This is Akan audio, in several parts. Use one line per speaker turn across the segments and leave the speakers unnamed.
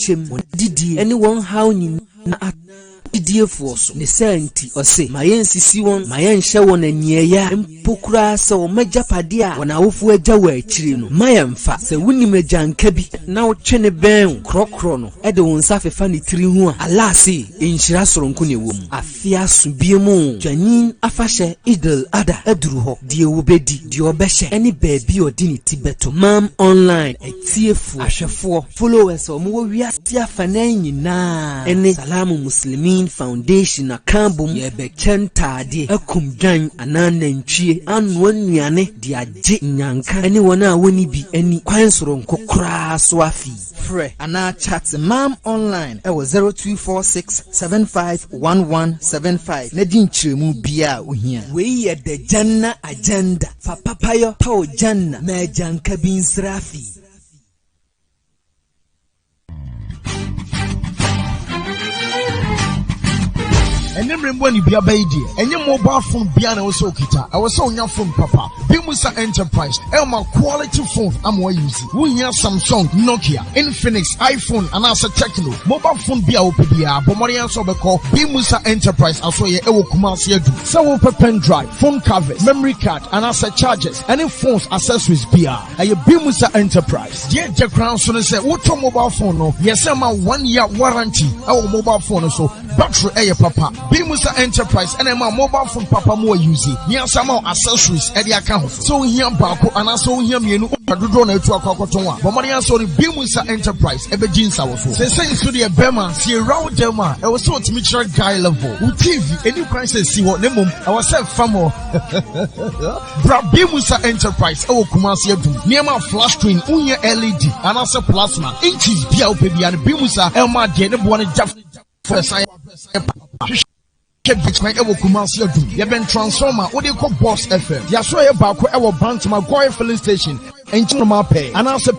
chem didi ene won haw ni na didiefoɔ so ne sɛnti ɔse ma yɛnsisi wɔn ma yɛnhyɛ wɔn aniɛya mpokura sɛ wɔmɛgyapade a wɔn awofo agya wɔ akyiri no ma yɛmfa sɛ wonim agyanka bi na wotwe ne bɛn korɔkorɔ no ɛde wo nsa fefa ne tiri ho a alaase nhyira soronko ne wɔ mu afe aso bie mu dwanyin afahyɛ idil ada aduru hɔ deɛ wobɛdi deɛ ɔbɛhyɛ ɛne baabi ɔde ne ti bɛto mam online atiefo ahwɛfoɔ followers a ɔmo wɔ wiase afanan nyinaa ɛne salamu muslimin foundation akambom yɛbɛkyɛ ntaade akum dwan anaa nantwie anoa nnuane de agye nyanka ɛne wɔn a wɔni bi ani kwan soronko koraa so afi frɛ anaa chat mam online ɛwɔ 0246751175 na di nkyerɛmu bia a ohia wei yɛ the janna agenda fa papayɔ paw janna ma agyanka bi nsrafi.
Enye mrembo ni bia baidi enye mobile phone bia na wose okita awose onya phone papa Bimusa Enterprise elma quality phone amwa use wunya Samsung Nokia Infinix iPhone anasa Tecno mobile phone bia opebia bomorian so beko Bimusa Enterprise aso ye ewo Kumasi adu so wo pen drive phone covers memory card anasa chargers any phones accessories bia aye Bimusa Enterprise ye je crown so ne say wo to mobile phone no yes ma 1 year warranty ewo mobile phone so battery eye papa Bimusa Enterprise and my mobile phone papa more using. Here some accessories at the account. So here Bako and also here me no dodo na etu akwakotonwa. Bomari so the Bimusa Enterprise ebe jeans awofo. Say so the Bema see round them e was so ultimate guy level. U TV any crisis see what nemum I was say famo. Bra Bimusa Enterprise e wo Kumasi adu. Niema flash screen unye LED and also plasma. Inches bia opebi and Bimusa elma de ne bo ne jaf for say Bitcoin ewo Kumasi adu. Ye ben transformer what they call Boss FM. Ya so ye ba ko ewo branch Maguire filling station en normal pay. And also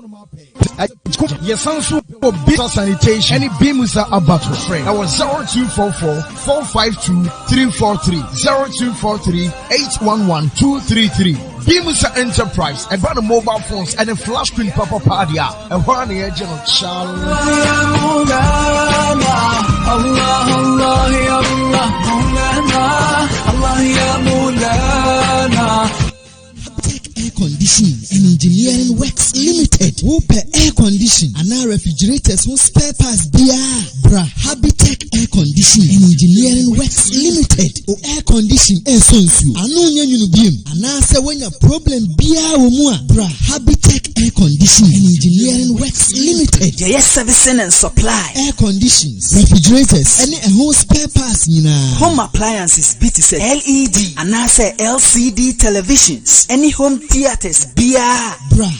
ye sansu for business sanitation any Bimusa abattoir friend. I was 0244-452-343 0243-811-233. Bimusa Enterprise about the mobile phones and the flash screen papa padia and one the edge of Charlie. Allah Allah ya Allah Allah ya Maulana.
Air Conditioning and Engineering Works Limited. Whoop air condition and our refrigerators who spare parts bra Habitech Air Conditioning and Engineering Works Limited. O air condition air sonsu. Anu nyanyunu biem. Anase when your problem bra Habitech Air Conditioning and Engineering Works Limited.
Yes, servicing and supply.
Air conditions, refrigerators, any home spare parts
home appliances, BTC, LED, anase LCD televisions, any home theaters,
bra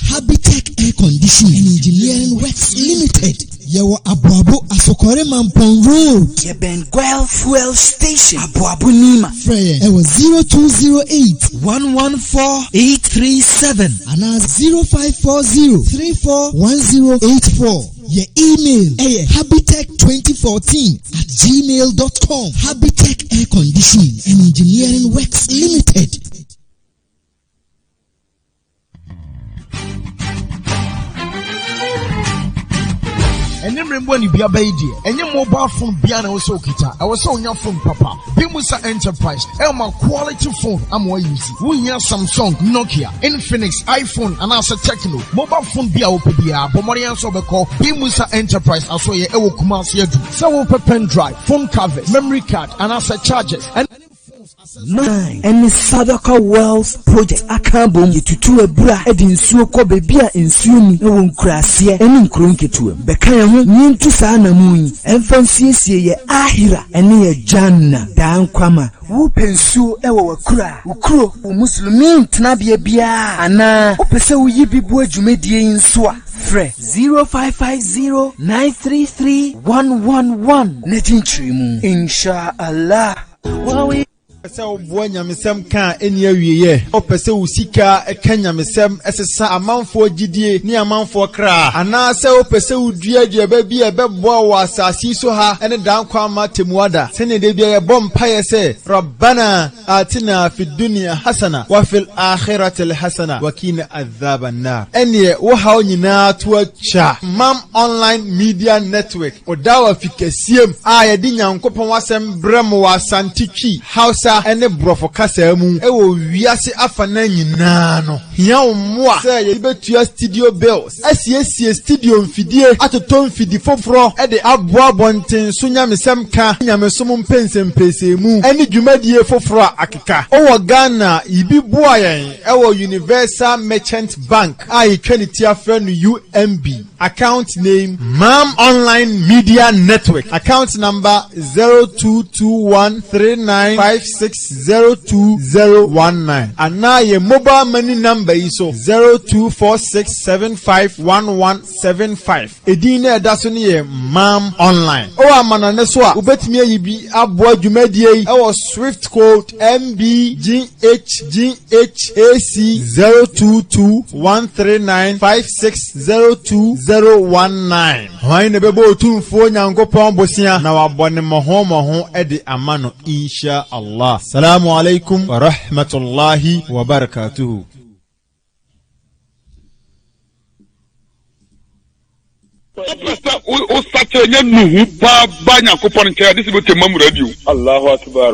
Habitech Air Conditioning and Engineering Works Limited. Yawa Abuabo Asokore Mampong Road.
Yeben Guel Fuel Station. Abuabo Nima.
Frey. It was 0208-114-837 and 0540-341084. Your email habitech2014@gmail.com. Habitech Air Conditioning and Engineering Works Limited.
Enye mrembo ni bia baidi enye mobile phone bia na wose okita awose onya phone papa Bimusa Enterprise elma quality phone amwa use wunya Samsung Nokia Infinix iPhone anasa Tecno mobile phone bia opebia bomorian so beko Bimusa Enterprise aso ye ewo Kumasi adu so wo pen drive phone covers memory card anasa chargers and
Mine and Sadaka Wells Project Akambom Yetutu Ebra Edin Suoko Bebia in Sumi Ewon Krasia and Krunketu Bekaya Nintu Sana Mui Enfancy ye Ahira and ye Janna Dan Kwama Wu Pensu Ewa Kura Ukro Muslimin Tnabia Bia Ana Opese Yibi Bua Jumedi in Swa Fre 0550-933-111 Netin Trimu Insha Allah Wawi
Pese oboa nyamesem kan eni awieye o pese usika eka nyamesem esesa amanfo gidie ni amanfo kra ana se o pese udua dua bi ebeboa wo asasi so ha ene dan kwa ma temuada sene de bia ye bompa ye se rabbana atina fid dunya hasana wa fil akhirati hasana wa qina adhaban nar ene wo ha onyina to acha mam online media network odawa fikasiem a ye di nyankopon wasem brem wa santiki hausa ene brofo kasa mu ewo wiase afana nyina no hia omwa say ye betua studio bills asiesie studio mfidie atoto mfidi foforo e de aboa bonten so nyamesem ka nyamesom mpensempese mu ene dwumadie foforo akeka owo Ghana ibi boa yen ewo Universal Merchant Bank a etwaniti afra no UMB account name Mam Online Media Network account number 022139560219 anaye mobile money number iso 0246751175 edina edaso ne ye Mam Online o amana ne so a ubetimi ayibi aboa dwumadie yi ewo Swift code MBGHGHAC 022139560219 hwan ne bebo otumfo nyankopon bosia na wabone moho ede amano insha Allah. Assalamu alaikum wa rahmatullahi wa barakatuh.
Allahu Akbar.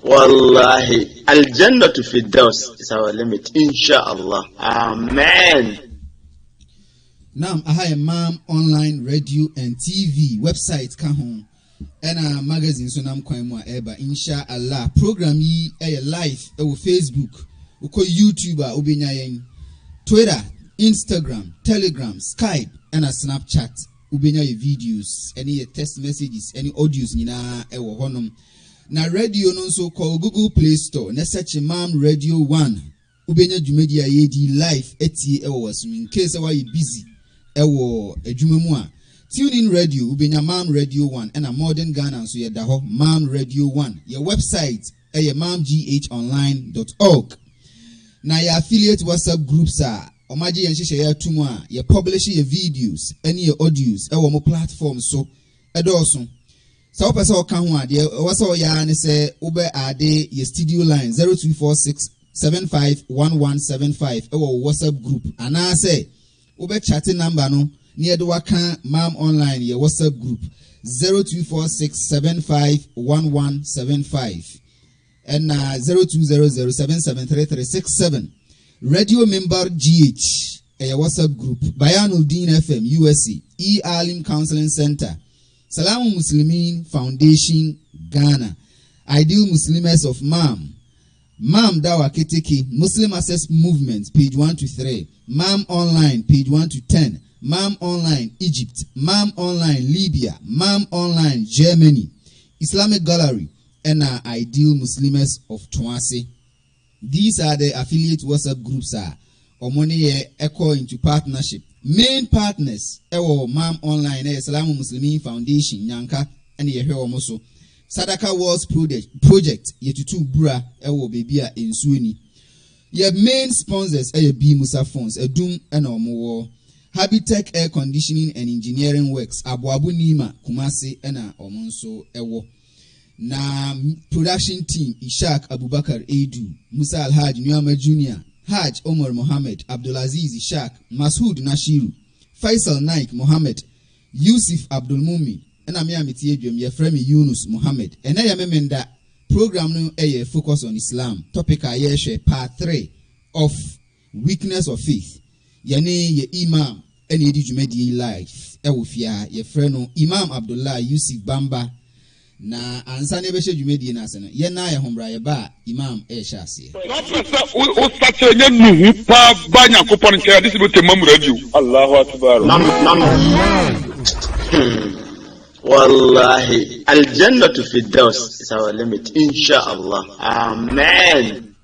Wallahi, al-jannatu fi daws is our limit, inshallah. Amen.
Now, I have Mam Online Radio and TV website kahon and a magazine so nam kwamwa eba inshallah. Program yi live Facebook, uko YouTube ubinya yen Twitter, Instagram, Telegram, Skype and a Snapchat ubinya ye videos, any text messages, any audios nina ewo honum. Na radio non so call Google Play Store na search Mam Radio 1 ubenya dwumadi ayedi live etie ewo wasum in case why you busy ewo adwumemu a tune in radio ubenya Mam Radio 1 and a modern Ghana so ye da ho Mam Radio 1 your website mamghonline.org na your affiliate WhatsApp groups are omaje yen hye ya tumu a ye publish your videos any your audios ewo mo platform so edoso. So person o kan ho ade wasa o ya ne se ube ade ye studio line 0246751175 ewo WhatsApp group ana say ube chat number no ne de waka Mam Online ye WhatsApp group 0246751175 and 0200773367 Radio Member GH ye WhatsApp group Bayanuddin FM USA Alim Counseling Center Salamu Muslimin Foundation Ghana Ideal Muslims of Mam Dawa Keteke Muslim Access Movement page 1 to 3 Mam Online page 1 to 10 Mam Online Egypt Mam Online Libya Mam Online Germany Islamic Gallery and Ideal Muslims of Twase. These are the affiliate WhatsApp groups Omoni echo into partnership. Main partners ewo Mam Online Salamu Muslimin Foundation Nyanka and ye omoso Sadaka Wars project yetutu bra ewo bebia ensueni. Ye main sponsors B Musa Phones Edum and Omo Habitech Air Conditioning and Engineering Works Abuabu Nima Kumasi and Omonso ewo. Na production team Ishak Abubakar Edu Musa Alhaj Nyama Jr. Haj Omar Mohammed, Abdulaziz Ishaq, Masoud Nashiru, Faisal Naik Mohammed, Yusuf Abdul Mumi, and Amiamiti Edwem, Yefremi Yunus Mohammed. And I am that program no focus on Islam. Topic I part 3 of weakness of faith. Yane ye Imam, and ye Jumedi life. Ewufia, ye freno Imam Abdullah Yusuf Bamba. Na ansane beshe dwumedi na ase no ye na ye hombra ye ba imam shase
o sache nye nuhu pa ba Nyankopon nke this be Mam Radio.
Allahu Akbar. Wallahi, al-jannatu fi daws is our limit, inshallah. Amen.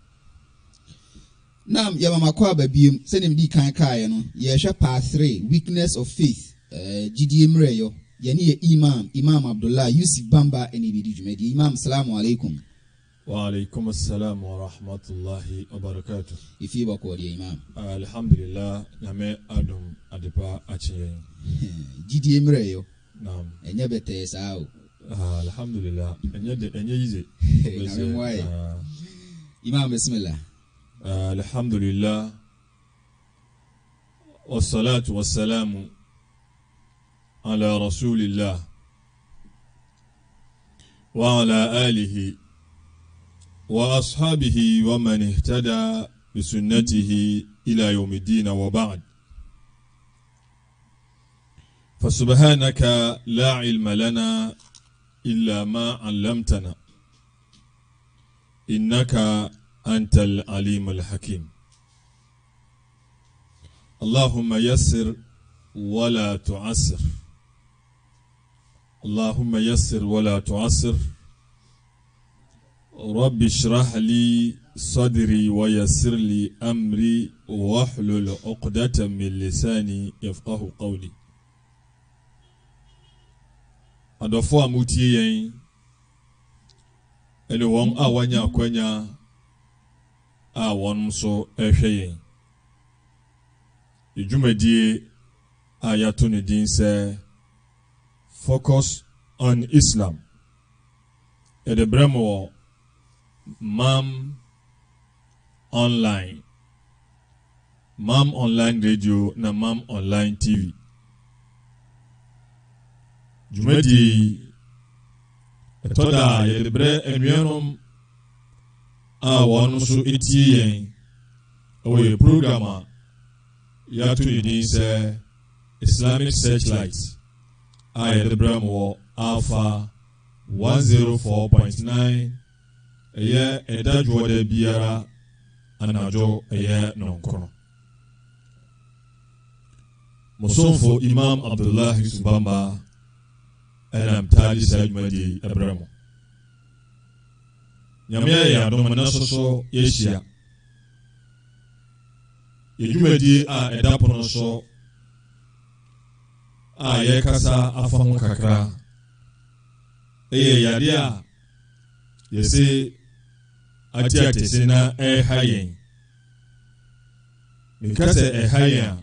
Nam yama makwa babiem se nem di kan kae no ye hwe part 3 weakness of faith gidi emre yo yani Imam Abdullah Yusuf Bamba eni bi djumedi. Imam, assalamu alaikum.
Wa alaikum assalam wa rahmatullahi wa barakatuh.
Ifi ba ko Imam.
Alhamdulillah, name adum adepa achiye.
Jidi emre yo.
Naam.
Enye bete sao.
Alhamdulillah. Enye yize.
Imam, bismillah.
Alhamdulillah. Wassalatu wassalamu ala rasulillah wa ala alihi wa ashabihi wa man ihtada bi sunnatihi ila yawmiddin wa ba'd. فسبحانك لا علم لنا إلا ما علمتنا إنك أنت العليم الحكيم. اللهم يسر ولا تعسر. اللهم يسر ولا تعسر. رب اشرح لي صدري ويسر لي أمري واحلل عقدة من لساني يفقه قولي. Adofo amutie yen ene won awanya akwanya a won so ehwe yen ejumadi ayato ne din se focus on Islam ede bremo mam online radio na mam online TV. Jumedi etoda yebre enwenom a wonu so etien owe programma ya to yidin se Islamic Searchlight a yebre mo Alpha 104.9 eye edadwo de biara anajo eye nonkono Musonfo Imam Abdullah Yusuf Bamba Elam tali sa jumadi Abramo. Nyamia ya domana soso yeshia. Yejumadi a edapono so a yekasa afamu kakra. Eye yadia yese ati sena hayen. Mikase hayen.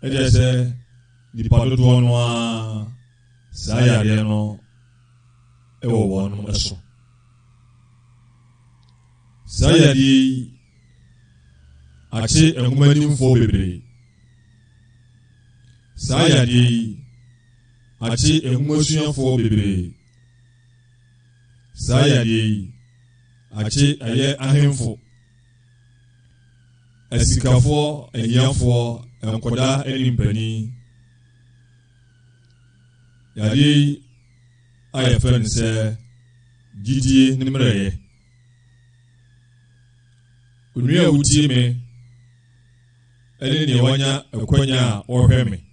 Edese di pado duonwa Sayari no ewo wonu eso. Sayari achi engumani mfo bebre. Sayari achi engumosuyan fo bebre. Sayari achi aye ahemfo. Esikafo enyanfo enkoda enimpani. Yadi aye friend se gidi nimreye unua wutie me ene ne wanya akwanya ohweme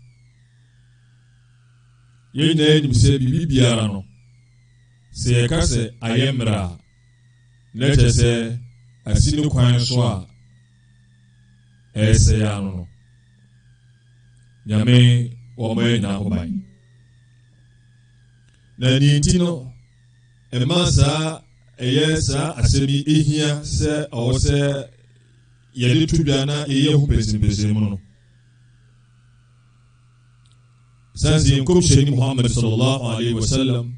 yene nim se bibiara no se kase ayemra neche se asinu kwan so a ese ya no nyame o me na hobai na nintino emasa eyesa asemi ehia se ose yede tubiana eye hu pesin no sanzi komsheni Muhammad sallallahu alaihi wasallam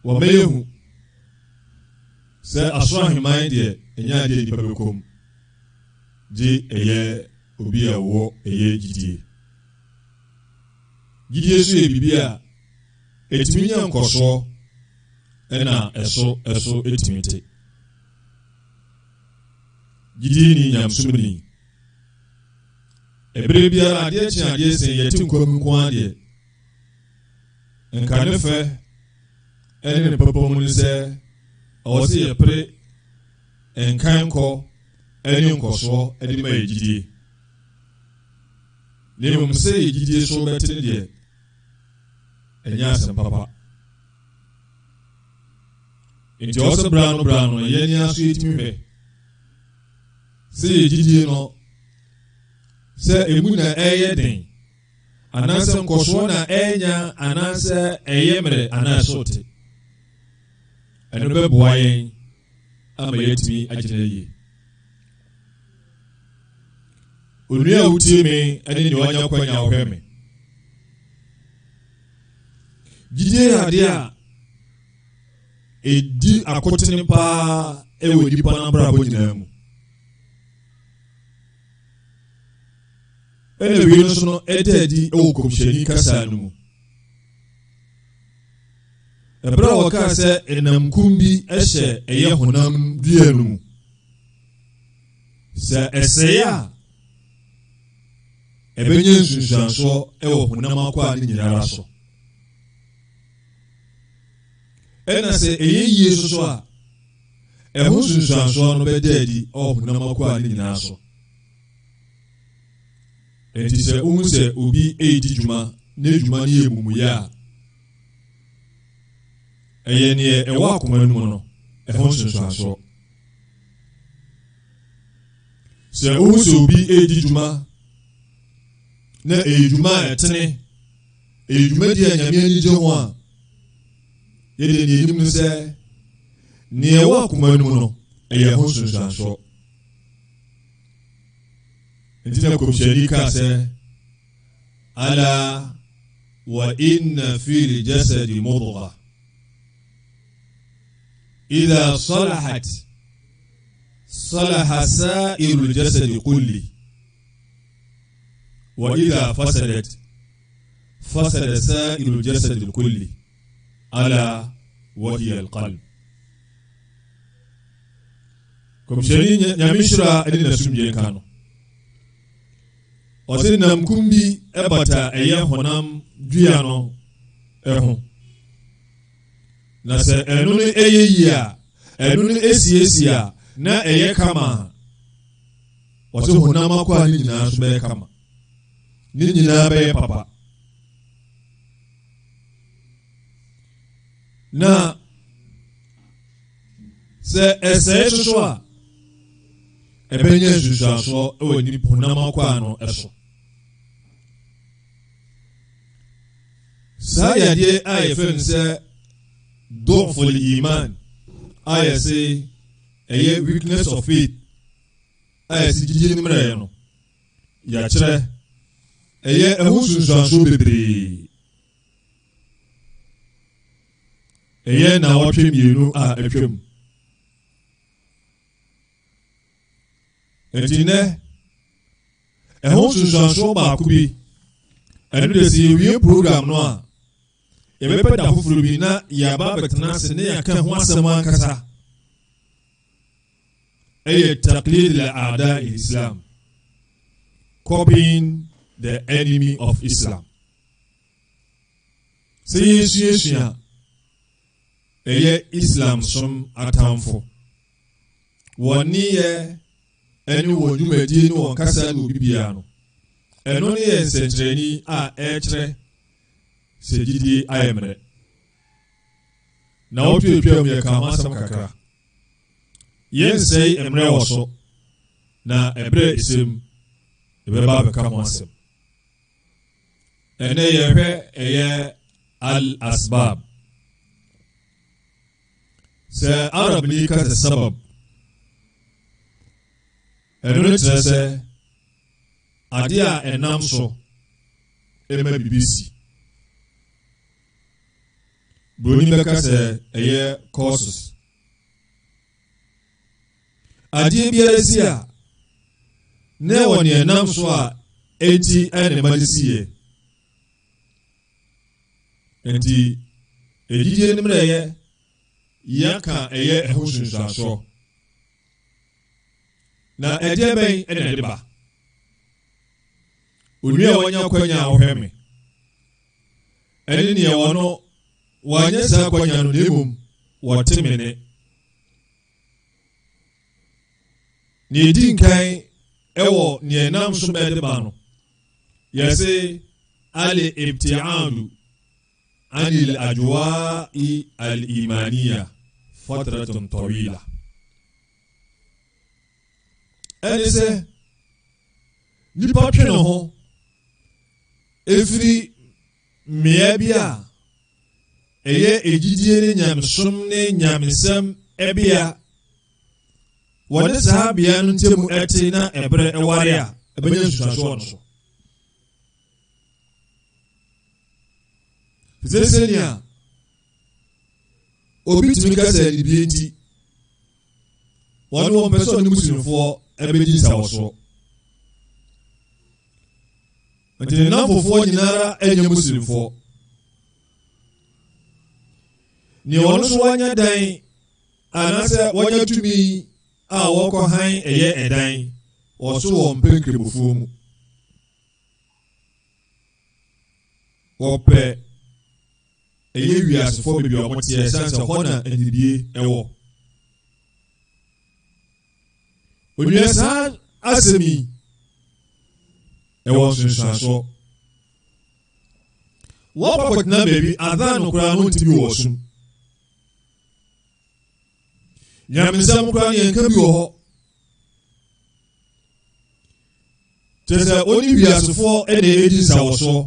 wa mehu se aswahi maide enya de dipabekom ji eye obi awo eye gidie su ebibia etiminya nkoso ena eso etimite gidi ni nyamsumni ebre bia ade chi ade sen yeti nkwam ade enkanefe ene popomun se awose yepre enkanko ene nkoso ede ma gidi ni mum se gidi so betin de enya sem papa inti oso brano yeni aso etimi se gidi no se emuna eye den anaasɛ nkɔsoɔ na ɛnya anaasɛ ɛyɛ mmerɛ anaasote ɛno bɛboa yɛn ama yɛatumi agyina yie. Onua a wotie me ɛne nea wanya kwanya wɔhwɛ me, gyidie yɛ adeɛ a ɛdi akotene paa ɛwɔ nnipa no abrabɔ nyinaa mu. ɛna wie no so no ɛda adi ɛwɔ kɔmhyɛni kasa no mu. ɛberɛ a wɔkaa sɛ ɛnamkum bi ɛhyɛ ɛyɛ honam dua no mu, sɛ ɛsɛe a ɛbɛnya nsunsuansoɔ ɛwɔ honam akwaa no nyinara so. ɛna sɛ ɛyɛ yie so so a ɛho nsunsuansoɔ no bɛda adi ɛwɔ honam akwaa no nyinara so. Enti sɛ wohu sɛ obi ɛredi dwuma na dwuma no yɛ mumuyɛ a ɛyɛ neɛ ɛwɔ akoma no mu no ɛho nsunsuansoɔ. sɛ wohu sɛ obi ɛredi dwuma na ɛyɛ dwuma a ɛtene, ɛyɛ dwuma di a Nyame ani gye ho a yɛde ne anim no sɛ neɛ ɛwɔ akoma no mu no ɛyɛ ho nsunsuansoɔ. Nti na kɔmhyɛni kaa sɛ ala wa inna fi ljasadi mudgha idha salahat salaha sa'iru ljasadi kulli wa idha fasadat fasada sa'iru ljasadi kulli ala wa hiya alqalb. Kɔmhyɛni Nyame hyira ɛne n'asomdwie nka no, ɔsɛ namkum bi ɛbata ɛyɛ honam dua no ɛho, na sɛ ɛno no ɛyɛ yie a ɛno no ɛsiesie a na ɛyɛ kama, ɔsɛ honam akwaa ne nyinaa so bɛyɛ kama, ne nyinaa bɛyɛ papa. na sɛ ɛsɛe soso a ɛbɛnya nsusuansoɔ ɛwɔ nipa honam akwaa no ɛso. saa yadeɛ a yɛfrɛ no sɛ dɔful iman a yɛse ɛyɛ weakness of faith a yɛse gyigye no mmerɛɛ no yɛakyerɛ ɛyɛ ɛho nsusuansoɔ bebree. ɛyɛ na wɔtwe mmienu a atwam. Enti nɛ ɛho nsusuansoɔ baako bi ɛno de sɛ yɛwie program no a yɛbɛpɛ da foforɔ bi na yɛaba bɛtena ase ne yɛaka ho asɛm ankasa. ɛyɛ taqlid al-a'da al-Islam, copying the enemy of Islam. sɛ yɛsuasua ɛyɛ Islam som atamfo wɔneyɛ ɛne wɔn dwumadie ne wɔn kasa ne obi biara no, ɛno ne yɛ nsɛnkyerɛnni a ɛkyerɛ sɛ gyidie ayɛ mmerɛ. na wɔtwetwam yɛ ka asɛm kakra, yɛnsɛe mmerɛ wɔ so, na ɛberɛ ɛsɛm yɛbɛba abɛka ho asɛm. ɛnɛ yɛhwɛ ɛyɛ al-asbab. sɛ Arab ni ka sɛ sabab, ɛno ne kyerɛ sɛ adeɛ a ɛnam so ɛma bibi si. Buroni bɛka sɛ ɛyɛ causes. adeɛ biara si a na ɛwɔ ne ɛnam so a enti ɛne ma de siɛ. enti ɛgyidie no mmerɛ ɛyɛ yɛaka ɛyɛ ɛho nsunsuansoɔ. na ɛdeɛ bɛn ɛna ɛde ba. onua a wɔnya kwanya a wɔhwɛ me ɛne neɛ wɔ no wɔanyɛ saa kwanya no, na mmom wɔte me ne. na ɛdi nkan ɛwɔ neɛ nam so bɛde ba no, yɛse ali ibtiaadu anil ajwa'i al-imaniya fatratun tawila. ɛne sɛ nipa twe ne ho efiri mmea bi a ɛyɛ egyidie ne nyamesom ne nyamesɛm ɛbea wɔde saa bea no ntɛmu ɛte na ɛbrɛ ɛware a ɛbɛnya nsusuasoɔ no so sɛsɛni a obi tumi ka sɛ nibie nti wɔne wɔn pɛ sɛ ɔne muslimfoɔ ɛbɛgyi nsawɔsoɔ nti ne namfofoɔ nyinara ɛnyɛ muslimfoɔ nea ɔno so wanya dan anaasɛ wanya tumi a wɔkɔ han ɛyɛ ɛdan wɔso wɔ mpɛnkrɛmufuo mu wɔpɛ ɛyɛ wiasefoɔ baabi a wɔteɛ ɛsiane sɛ hɔ na anidie ɛwɔ onua saa asɛm yi ɛwɔ nsonsuasoɔ wɔkɔ kɔtena baabi adha no koraa no ntimi wɔ som nyamesɛm koraa ne yɛnka bi wɔ hɔ kyerɛ sɛ ɔne wiasefoɔ ɛna ɛdi nsawɔsoɔ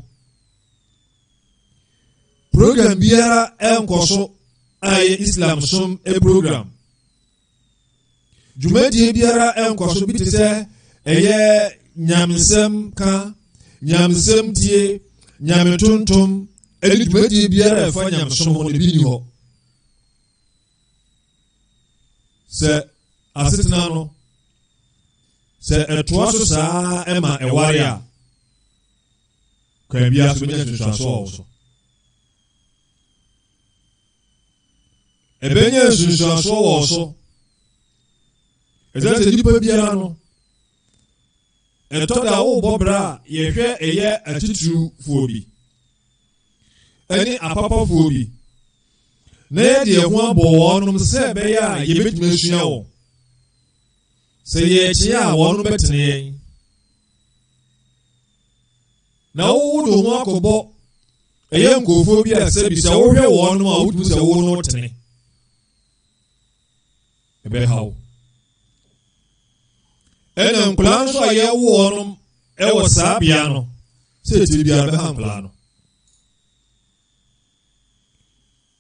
program biara ɛnkɔ so a ɛyɛ islam som program dwumadie biara ɛnkɔ so bi te sɛ ɛyɛ nyamesɛm ka nyamesɛm tie nyametontom ɛne dwumadie biara ɛfa nyamesom ho ne bi ni hɔ sɛ asetena no sɛ ɛtoa so saa ɛma ɛware a kwan biara so bɛnya nsunsuasoɔ wɔ so ɛbɛnya nsunsuasoɔ wɔ so ɛsɛ sɛ nnipa biara no ɛtɔ da wobɔ berɛ a yɛhwɛ ɛyɛ atiturufoɔ bi ɛne apapafoɔ bi na yɛde ɛho abɔ wɔnom sɛ ɛbɛyɛ a yɛbɛtumi asua wɔ sɛ yɛkyea a wɔnom bɛtene yɛn na wowode ho akɔbɔ ɛyɛ nkurɔfoɔ bi a sɛ bi sɛ wohwɛ wɔnom a wotumi sɛ wo no wotene ɛbɛhaw ɛna nkwalaa nso a yɛwo wɔnom ɛwɔ saa bea no sɛ ɛtiri biara bɛha nkwalaa no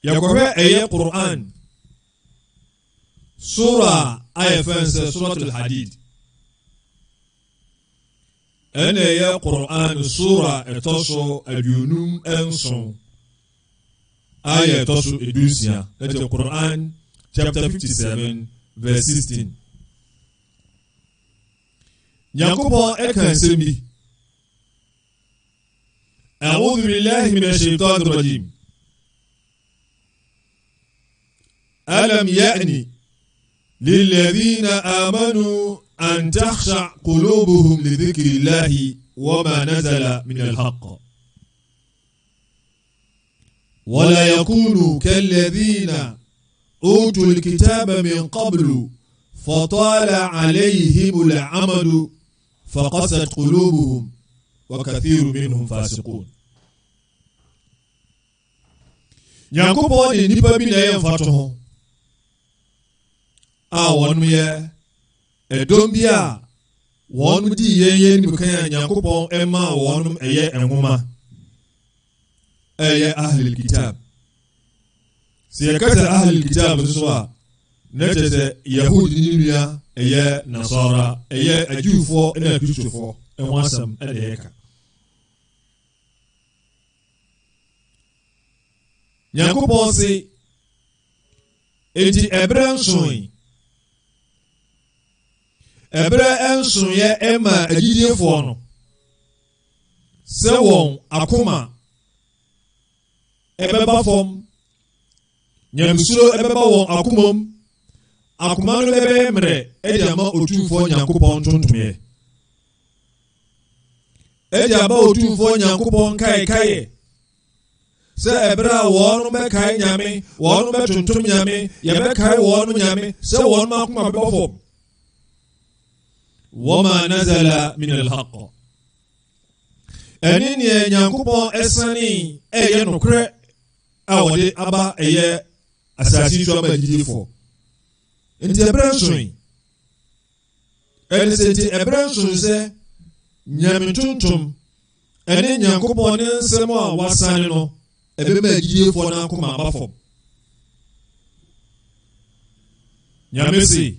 yɛkɔhwɛ ɛyɛ Qur'an sura a ayɛfɛn sɛ suratul hadid ɛna ɛyɛ Qur'an sura ɛtɔ so 57 ayɛ ɛtɔ so 16 ɛtɛ Qur'an chapter 57 verse 16 Nyankopɔn ɛka nsɛm bi a'udhu billahi minash shaitanir rajim ألم يأني للذين آمنوا أن تخشع قلوبهم لذكر الله وما نزل من الحق ولا يكونوا كالذين أوتوا الكتاب من قبل فطال عليهم العمد فقست قلوبهم وكثير منهم فاسقون Nyankopɔn ne nipa bi na ɛyɛ mfato ho a wɔn yɛ ɛdɔm bi a wɔn di yɛn nimukan a Nyankopɔn ɛma wɔn ɛyɛ nwoma ɛyɛ ahlul kitab sɛ yɛka sɛ ahlul kitab nso a na kyerɛ sɛ yahudi ne nua ɛyɛ nasara ɛyɛ ajiwfoɔ ɛna akristofoɔ ɛho asɛm ɛna yɛka Nyankopɔn se enti ɛbrɛ nsoyɛ ɛma agyidiefoɔ no sɛ wɔn akoma ɛbɛba fam nyamesuro ɛbɛba wɔn akomam akoma no bɛbɛyɛ mmerɛ ɛde ama otumfoɔ Nyankopɔn ntontomyɛ ɛde aba otumfoɔ Nyankopɔn kaekaeɛ sɛ ɛbrɛ a wɔn bɛkae nyame wɔn bɛtontom nyame yɛbɛkae wɔn nyame sɛ wɔn akoma bɛbɔ fam wama nazala min alhaq ɛne neɛ Nyankopɔn ɛsane ɛyɛ nokorɛ a wɔde aba ɛyɛ asase so ama agyidifoɔ nti ɛbrɛ nsoe ɛne sɛ nti ɛbrɛ nsoe sɛ nyame tontom ɛne nyankopɔn ne nsɛm a wasane no ɛbɛma agyidiefoɔ no akoma aba fam. nyame se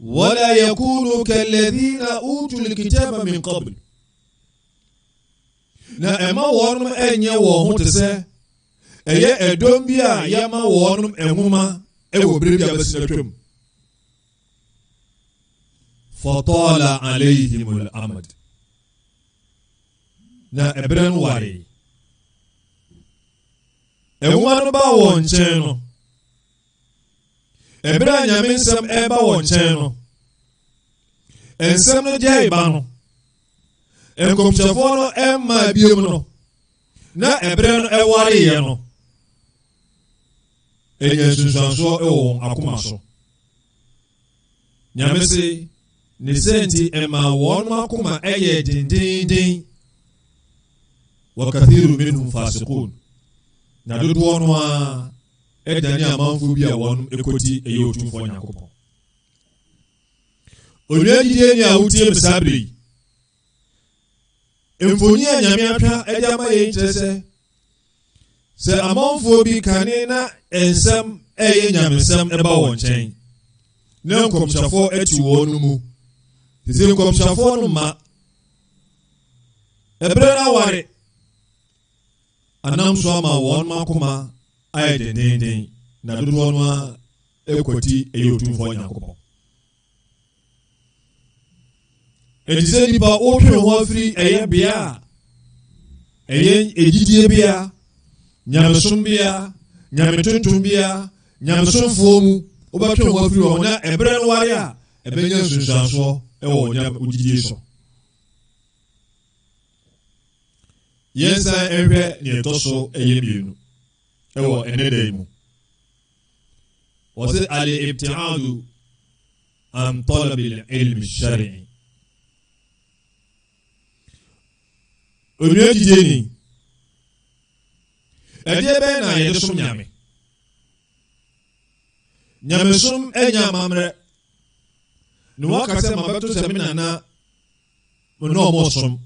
wala yakunu kalladhina utul kitaba min qabl, na ɛma wɔnom ɛnyɛ wɔn ho te sɛ ɛyɛ ɛdɔm bi a yɛma wɔnom ɛnwoma ɛwɔ bere bi a bɛsi na twam. fatala alayhim al-amad, na ɛberɛ no ware. ɛnwoma no ba wɔn nkyɛn no, ɛberɛ a nyame nsɛm ɛba wɔn nkyɛn no, nsɛm no gyae ba no, nkɔmhyɛfoɔ no ɛmmaa biom no, na ɛberɛ no ɛwareeɛ no, ɛnya nsunsuansoɔ ɛwɔ wɔn akoma so. nyame se ne sɛ nti ɛmaa wɔn akoma ɛyɛ dendenden. wa kathiru minhum fasiqun, na dodoɔ no a ɛdane amanfoɔ bi a wɔn ɛkɔti ɛyɛ otumfoɔ nyankopɔn. onua gyidie ni a wotie me saa bere yi, mfoni a nyame atwa ɛde ama yɛn kyerɛ sɛ amanfoɔ bi kane na nsɛm ɛyɛ nyamesɛm ɛba wɔn nkyɛn, na nkɔmhyɛfoɔ ɛte wɔn no mu, te sɛ nkɔmhyɛfoɔ no ma ɛberɛ no aware, anam so ama wɔn akoma ayɛ dendenden, na dodoɔ no a ɛkɔti ɛyɛ otumfoɔ nyankopɔn. ɛti sɛ nnipa wotwe ho afiri ɛyɛ bea a ɛyɛ ɛgyidie bea, nyamesom bea, nyametontom bea, nyamesomfoɔ mu, wobɛtwe ho afiri hɔ, na ɛberɛ no ware a ɛbɛnya nsunsuansoɔ ɛwɔ wogyidie so. yɛnsan ɛhwɛ ne ɛtɔ so ɛyɛ mmienu ɛwɔ ɛne da yi mu. wɔsɛ al-ibtiadu an talabi al-ilmi shari'i. onua gyidie ni, ɛdeɛ bɛn na yɛde som nyame? nyamesom ɛnya amammerɛ, ne waka sɛ mabɛto sɛ me nana mene ɔmɔ som,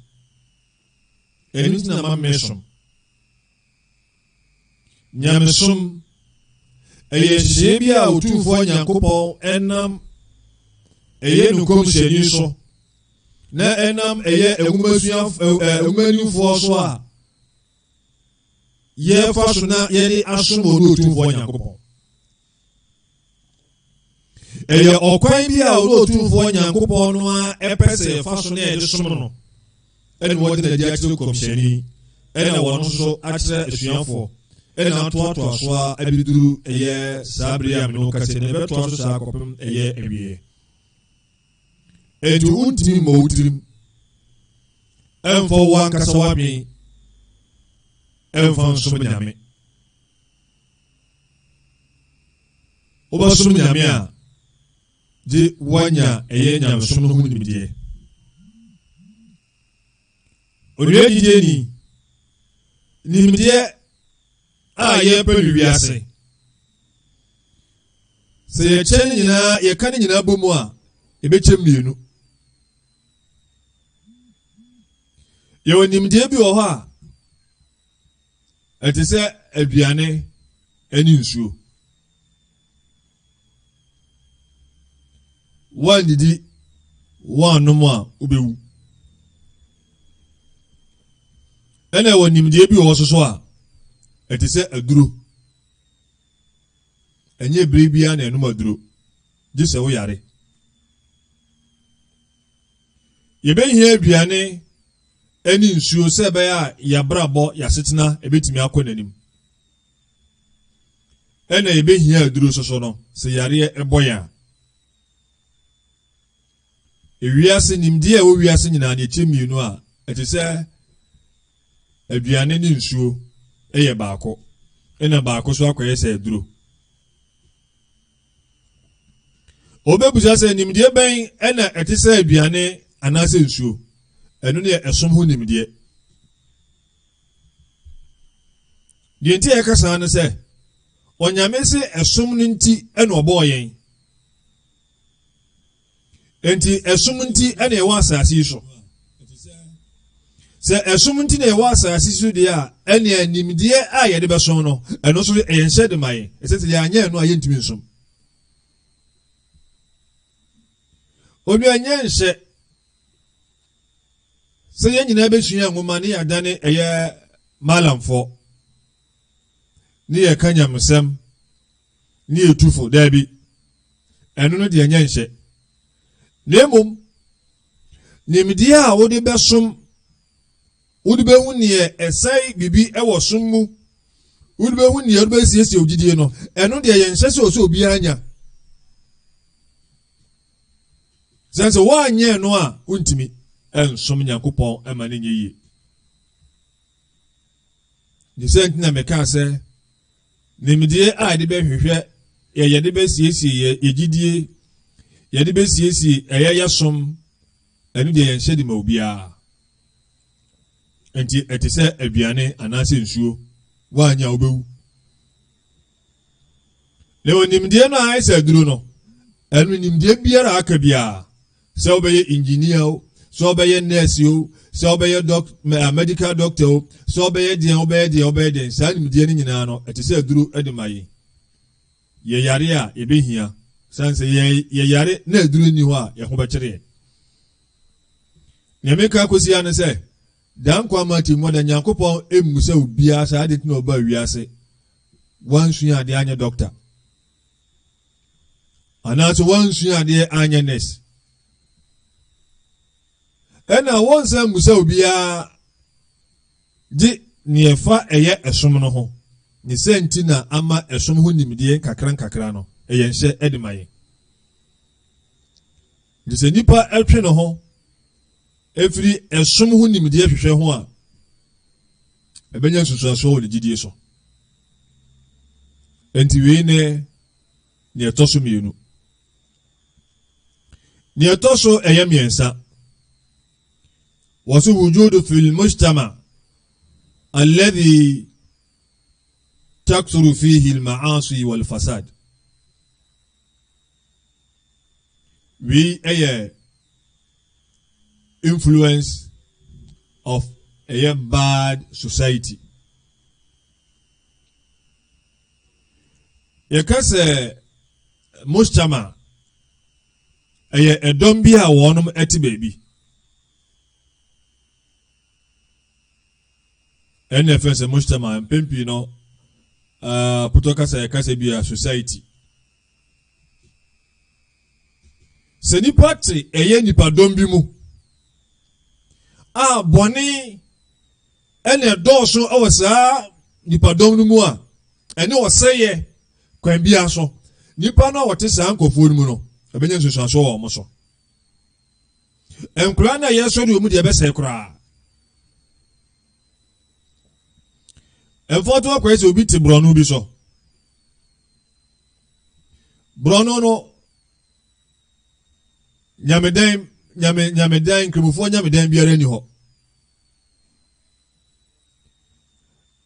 ɛno nti na mamme som. nyamesom ɛyɛ nhyehyɛeɛ bi a otumfoɔ nyankopɔn ɛnam ɛyɛ nokɔmhyɛni so, na ɛnam ɛyɛ ɛnwumanifoɔ so a yɛfa so na yɛde asom wɔ ne otumfoɔ nyankopɔn. ɛyɛ ɔkwan bi a ɔne otumfoɔ nyankopɔn no a ɛpɛ sɛ yɛfa so na yɛde som no, ɛne wɔde na de akyerɛ kɔmhyɛni, ɛna wɔn nso akyerɛ asuafoɔ, ɛna atoatoa so a abiduru ɛyɛ saa bere a mene wo kase, na ɛbɛtoa so saa kɔpem ɛyɛ awieɛ. ɛnti wontimi ma wo tirim, ɛmfa wo ankasa w'adwen, ɛmfa nsom nyame. wobɛsom nyame a gye woanya ɛyɛ nyamesom no ho nimdeɛ. onua gyidie ni, nimdeɛ a yɛpɛ no wiase, sɛ yɛkyɛ ne nyinaa, yɛka ne nyinaa bɔ mu a yɛbɛkyɛ mmienu. yɛwɔ nimdeɛ bi wɔ hɔ a ɛte sɛ aduane ɛne nsuo. woannidi woannom a wobɛwu. ɛna ɛwɔ nimdeɛ bi wɔ hɔ so a ɛte sɛ aduro. ɛnyɛ bere biara na ɛnom aduro, gye sɛ woyare. yɛbɛhia aduane ɛne nsuo sɛ ɛbɛyɛ a yɛabrabɔ yɛasetena ɛbɛtumi akɔ n'anim. ɛna yɛbɛhia aduro soso no sɛ yareɛ ɛbɔ yɛn a. ewiase nimdeɛ a ɛwɔ wiase nyinaa ne ɛkyɛ mmienu a ɛte sɛ aduane ne nsuo ɛyɛ baako, ɛna baako so akɔyɛ sɛ aduro. obɛbusa sɛ nimdeɛ bɛn ɛna ɛte sɛ aduane anaasɛ nsuo? ɛno ne ɛsom ho nimdeɛ. deɛ nti a ɛkasa no sɛ ɔnyame se ɛsom no nti ɛna ɔbɔɔ yɛn, enti ɛsom nti ɛna ɛwɔ asase yi so. Se esum nti na ewa asase so de a ene animdie a ye de beso no eno so e yenhye de mai ese se ya anya no aye ntimi nsum obi anya nhye se ye nyina be sua ngoma ne adane eye malamfo ni ye kanyamsem ni etufo dabi eno no de anya nhye nemom nimdie a wo de besom wodi be hu ne esai bibi ewo sommu wodi be hu ne wodi be siesie ogidie no eno de ye nhye se oso obi anya sense wa anya no a untimi ensom Nyankopon ema ne nyeye ni sent na meka se nimdie a de be hwehwe ye de be siesie ye gidie ye de be siesie eye som eno de ye nhye de ma obi a enti etise aduane anase nsuo wanya obewu lewo nimdie no aisa duro no enu nimdie biara aka bia se obeye engineer o se obeye nurse o se obeye medical doctor o se obeye den sa nimdie ni nyina no etise duro edemaye ye yare a ebehia sanse ye yare na duro ni ho a ye ho bekere nyameka kosi ane se dan kwa mati moda Nyankopon emusa obia sa ade tino ba wiase wansu ade anya doctor anaso wansu ade anya nurse ena wonsa musa obia di niefa eye esom no ho ni sentina ama esom ho nimdie kakran no eye nhye edemaye dise nipa etwe no ho efiri esom ho nimdie hwehwe ho a ebenya susuaso wo legidie so enti we ne etoso mienu ni etoso eyamiensa wasu wujudu fil mujtama alladhi takthuru fihi al ma'asi wal fasad we influence of a bad society. Yekase mujtama edom bi a wonum eti baby. NFS mujtama mpempi no putoka sa yekase bi a society. Se ni party nipa dom bi mu boni ene doso awasa nipa dom no mu a ene oseye kwan bia so nipa no wote sa ankofo no no ebenya nsusuaso wo mo so enkura na yeso de omu de ebese kura enfoto akwese obi ti brono bi so brono no nyameden kremufo nyameden biara ni ho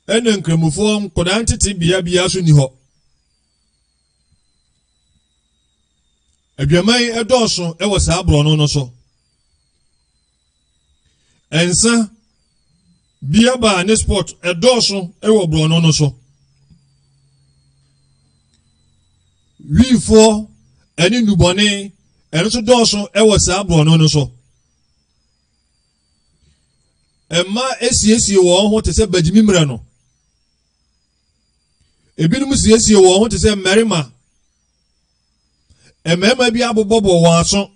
enen kremufo kodan tete bia so ni ho aduamai edoso e wo sa brono no so ensa bia ba ne sport edoso e wo brono no so wifo eni nubone eno so doso e wo sa brono no so emma esiesie wo ho te se badimi mra no ebinum siesie wo ho te se merima emema bi abobobo wo aso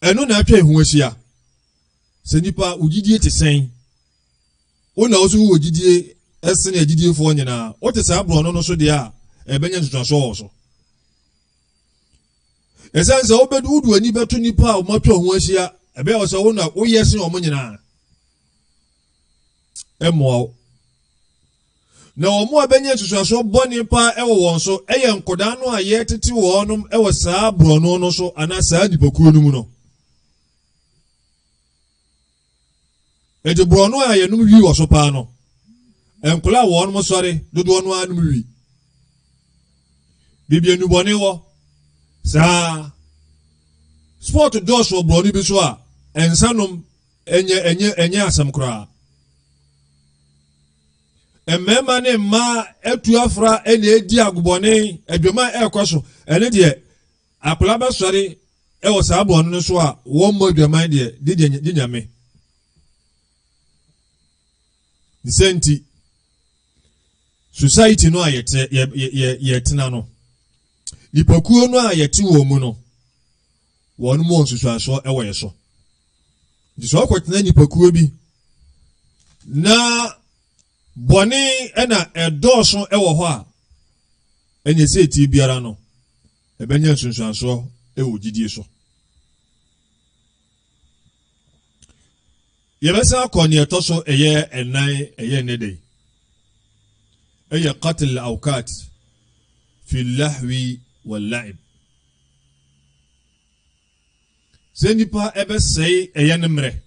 eno na atwa ehu ahia se nipa ugidie te sen ona oso wo gidie esene agidie fo nyina o te sa brono no so de a ebenya ntuaso wo so esanse obedu udu ani beto nipa o matwa ho ahia ebe o se wo na wo yesi o mo nyina emo na omo abenya ntuaso boni pa ewo won so eye nkoda no a ye tete wonum ewo saa brono no so ana saa dipakuo no mu no ede brono a ye num wi wo so pa no enkola wonum sori dodo no anum wi bibia nu boni wo saa sport dos wo brono bi so a ensanum enye asam kura emmema ne ma etu afra ene edi agubone adwuma ekoso ene de akola ba sori e wo sa abo no so a wo mo adwuma de nyame disenti society no ayete yetena no lipakuo no ayete wo mu no won mo nsusuaso e wo yeso diso kwetena lipakuo bi na boni ena edoso e wo ho a enye seti biara no ebenya nsusuaso e wo gidie so yebesa koni etoso eye enai eye nede eye qatl awqat fi al-lahwi wal-la'ib zenipa ebesei eye nemre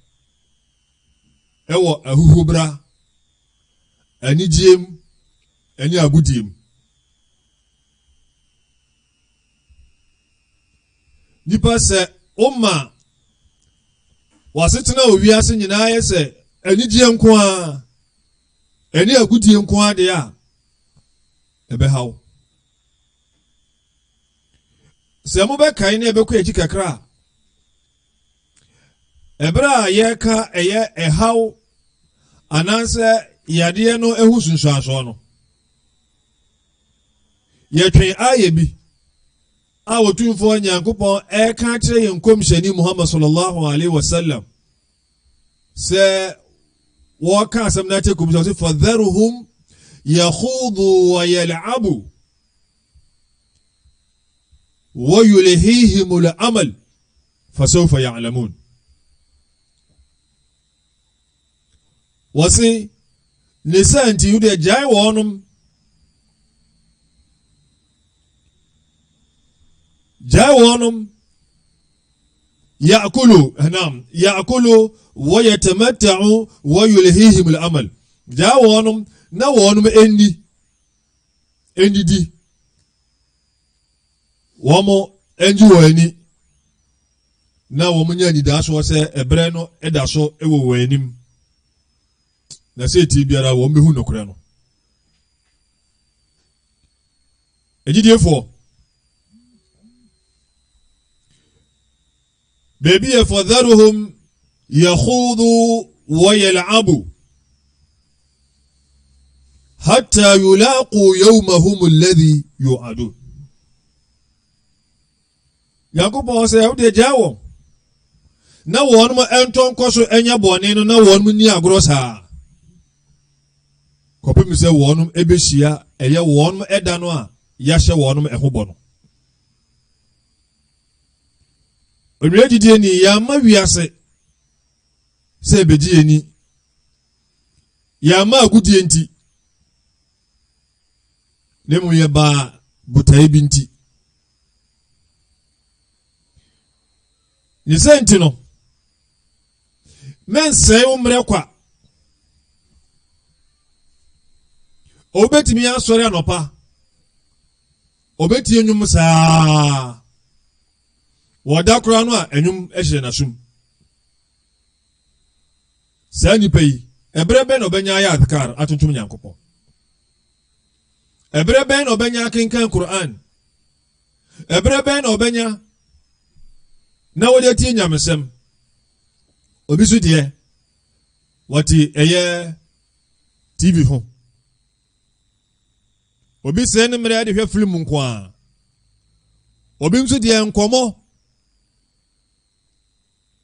ewo ahuhubra anijiem ani agudiem nipa se umma wasetena owiase nyina yese anijie nko a ani agudie nko a de a ebe hawo se mo be kan na ebe ko eji kakra ebra yeka eye ehaw ananse yade no ehu sunsuaso no yetwen ayebi a wotumfo nyankopon eka kire yenkomshani Muhammad sallallahu alaihi wasallam se waka asamnate kumso fadharuhum yakhudu wa yal'abu wa yulhihim al-amal fasawfa ya'lamun wasi nisanti yude jai wonum ya'kulu wa yatamatta'u wa yulhihim al-amal jai wonum na wonum endidi womo enji wani na womo nyani daso se ebre no edaso ewo wanim na seti biara wo mehu nokure no ejidiefo bebi yafadharuhum yakhudu wa yal'abu hatta yulaqu yawmahum alladhi yu'adun Yakubu se ode jawo na won mo enton koso enya bone no na won mu ni agro saa kopim se wonum ebehia eye wonum eda no a yahye wonum ehobo no onwe didie ni ya ma wiase se bedie ni ya ma agudie nti nemu ye ba butai binti ni senti no men se umre kwa obetimi asori anopa obeti enyum saa wodakura no a enyum ehye na sum sani pei ebrebe no benya ya adkar atuntum nyankopon ebrebe no benya kinkan Qur'an ebrebe no benya na wode tie nyamesem obisu de wati eye TV ho obi se ne mre ade hwe film nko a obi msu de nkomo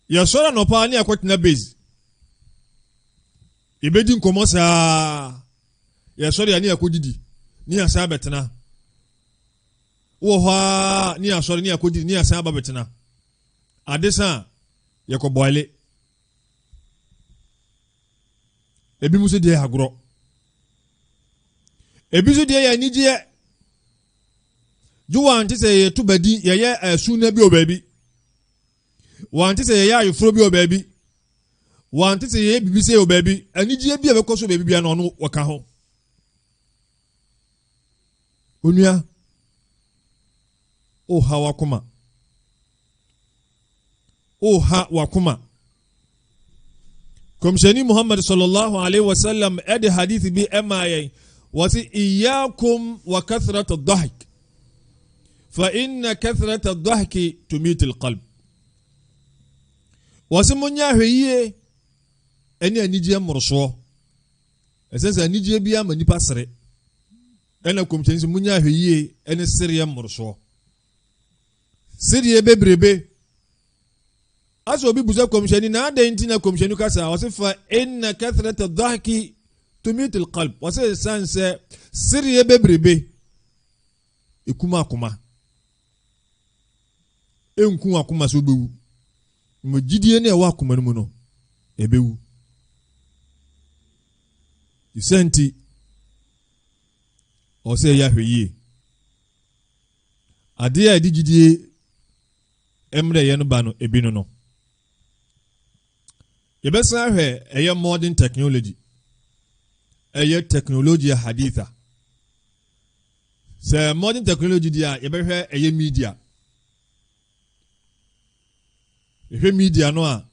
ya sora no pa ni akwetena base ibedi nkomo saa ya sora ya ni akodidi ni asa betena wo ha ni asori ni akodidi ni asa betena adesa yakoboile ebi musu de agro ebi su de ya nidie juwa ntise ye tubadi ye asuna bi obabi wa ntise ye ayofro bi obabi wa ntise ye bibise obabi anidie bi abekoso baby bia na ono waka ho onua o ha wakuma komshani Muhammad sallallahu alaihi wasallam ede hadith bi emaye wasi iyyakum wa kathrat ad-dhahk fa inna kathrat ad-dhahki tumit al-qalb wasi munya hweye ene anigye mmoroso esense anigye bia ma nipa sere ena komshani munya hweye ene sere mmoroso sere bebrebe aso obi buza komshani na adenti na komshani kasa wasifa inna kathrat ad-dhahki tumit al-qalb wase sanse siriye bebrebe ikuma akuma enku akuma so bewu mo gidie na ewa akuma no no ebewu isenti ose ya hweye ade a digidie emre ye no ba no ebinu no yebesa hwe eye modern technology eye technology haditha se modern technology dia yebehwe eye media media no a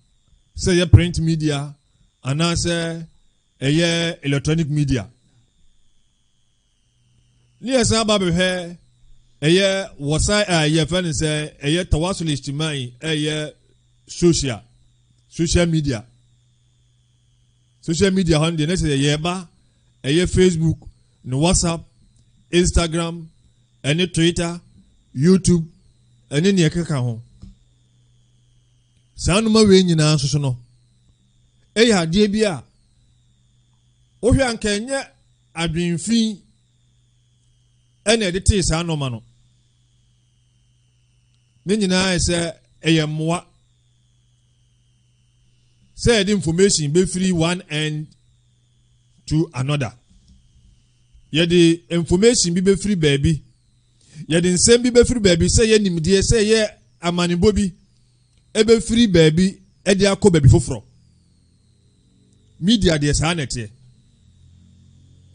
se ye print media ana se eye electronic media ni esa ba behwe eye wasa ye fan se eye tawasul ijtimai eye social media honde ne se yeba eye Facebook no WhatsApp Instagram ene Twitter YouTube ene ne ekeka ho sanuma we nyina soso no eye ade bia ohwe ankenye adwenfin ene de te sa no ma no ne nyina ese eye moa say the information be free one end to another. Ye the information be free baby. Ye the same be free baby. Say ye nimdie say ye amani bobi. Ebe free baby. E de akọ baby foforo. Media de sa nete.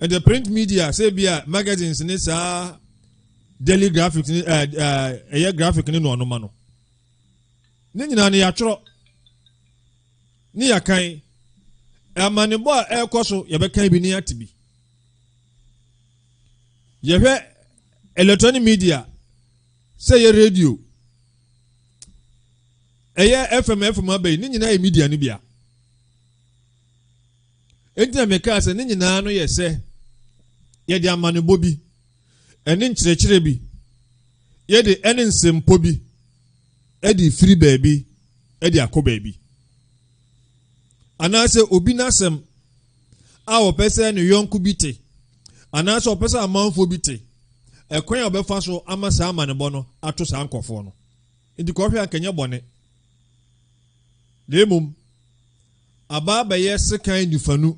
And the print media say bia magazines ni sa daily graphics ni graphic ni no anoma no. Ni nyina ne ya tworo ni yakan amanebo a ekoso yebekan bi ni atibi yehwe electronic media say ye radio FM abai ni nyina ye media ni bia entina meka se ni nyina no ye se ye de amanebo bi eni nkyerɛkyerɛ bi ye de eni nsempo bi e de free baby e de akɔ baby anase obi nasem a opese no yonku bite anase opese amanfo bite ekwan obefa so amasa amanebo no ato sa ankofo no ndi ko hwe akanya bone demum ababa yes kan nifanu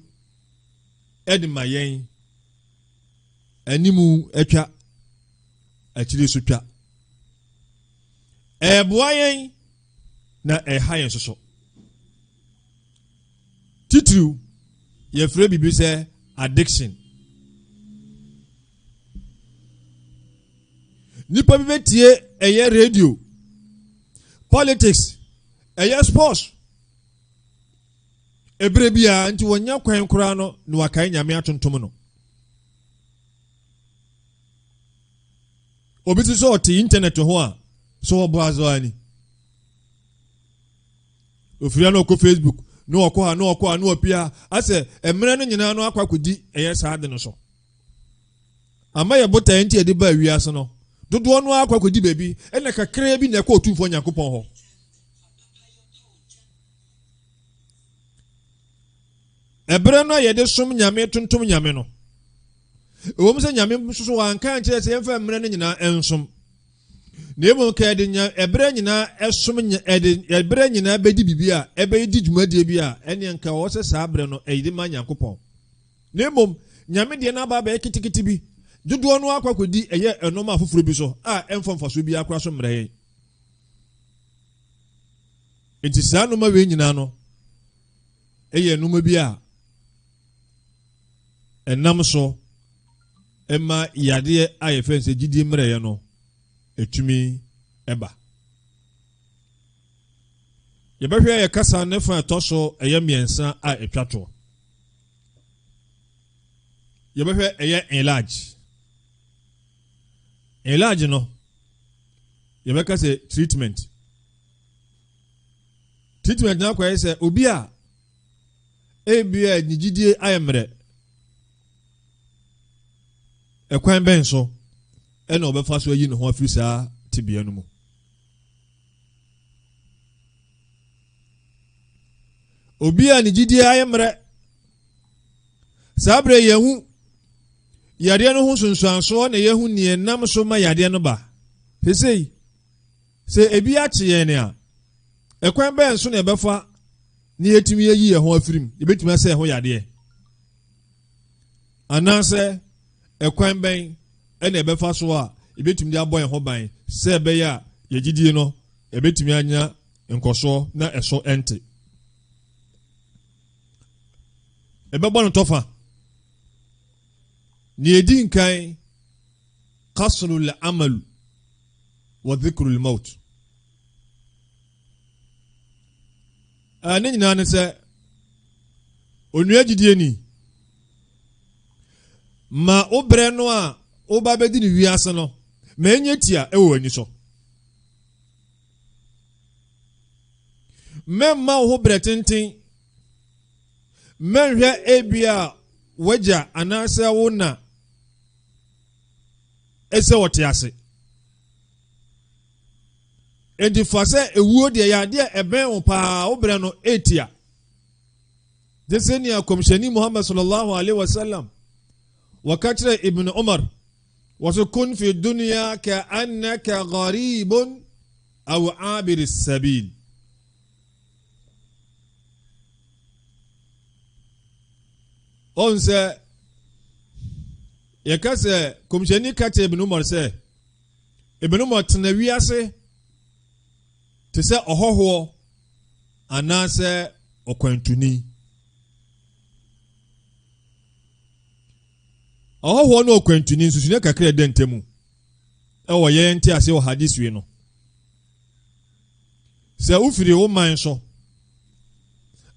edima yen animu etwa akire so twa eboa yen na ehayen soso titru ye frɛ bibi sɛ addiction nipa bi betie ɛyɛ radio politics ɛyɛ sports ebre bia nti wonya kwan kora no na wakai nyame atontom no obi ti so ɔte internet ho a so ɔbɔ azo ani ofia no ko Facebook no okwa no opia ase emre no nyina no akwakodi eye saade no so ama ye bota enti edi ba wiase no dodo no akwakodi baby ene kakra bi na ekọ otufo Nyankopon ho ebre no ye de som nyame tontom nyame no ewom se nyame so wanka nche se emfa emre no nyina ensom nemo ka de nya ebre nyina esom ebre nyina bedi bibia ebe di dwumadie bia ene nka wo se saa bre no eyidi ma Nyankopon nemo nyame de na ba ba kitikiti bi dodo no akwakodi eye enoma afoforo bi so a emfomfaso bi akwa so mreye enti saa no ma we nyina no eye enoma bi a enam so ema yade aye fense gidi mreye no etumi eba yɛbɛhwɛ yɛ kasa ne fa ɛtɔ so ɛyɛ mmiɛnsa a ɛtwa toɔ. Yɛbɛhwɛ ɛyɛ enlarge no yɛbɛka sɛ treatment na akɔyɛ sɛ obi a ebia nigidie ayɛ mmerɛ ɛkwan bɛn so ɛna ɔbɛfa so ayi ne ho afiri saa tibea no mu. Obi a nigidie ayɛ mmerɛ saa bere yɛhu yadeɛ no ho sunsuansoɔ na yɛhu nie nam so ma yadeɛ no ba. Sɛ ebi akye yɛn ne a ɛkwan bɛn so na ɛbɛfa ne yɛtumi yɛyi yɛn ho afiri mu yɛbɛtumi asɛ ho yadeɛ anaasɛ ɛkwan bɛn ɛna ɛbɛfa so a yɛbɛtumi de abɔ yɛn ho ban sɛ ɛbɛyɛ a yɛgyidie no yɛbɛtumi anya nkɔsoɔ na ɛso ɛnte. Ɛbɛbɔ no tɔfa ne yɛdi nkan kasrul amalu wa dhikrul maut. Ne nyinaa ne sɛ onua gyidie ni ma wobrɛ no a woba bɛdi ne wiase no ma ɛnyɛ tia ɛwɔ ani so. Mɛmma wo ho brɛ tenten mɛnhwɛ ebia wagya anaasɛ wo na ɛsɛ wɔte ase. Enti fa sɛ ewuo deɛ yadeɛ ɛbɛn wo paa wobrɛ no etia. Desenia komshani Muhammad sallallahu alaihi wasallam wakachira Ibn Umar wasukun fi dunya ka annaka gharibun aw abir sabil. Onse yakase komshani kache Ibn Umar sɛ Ibn Umar tena wiase te sɛ ɔhɔhoɔ anaasɛ ɔkwantuni. Ɔhɔhoɔ no ɔkwantuni nsusune kakra ɛda ntɛmu ɛwɔ yɛn nte ase wɔ hadis wi no. Sɛ wofiri wo man so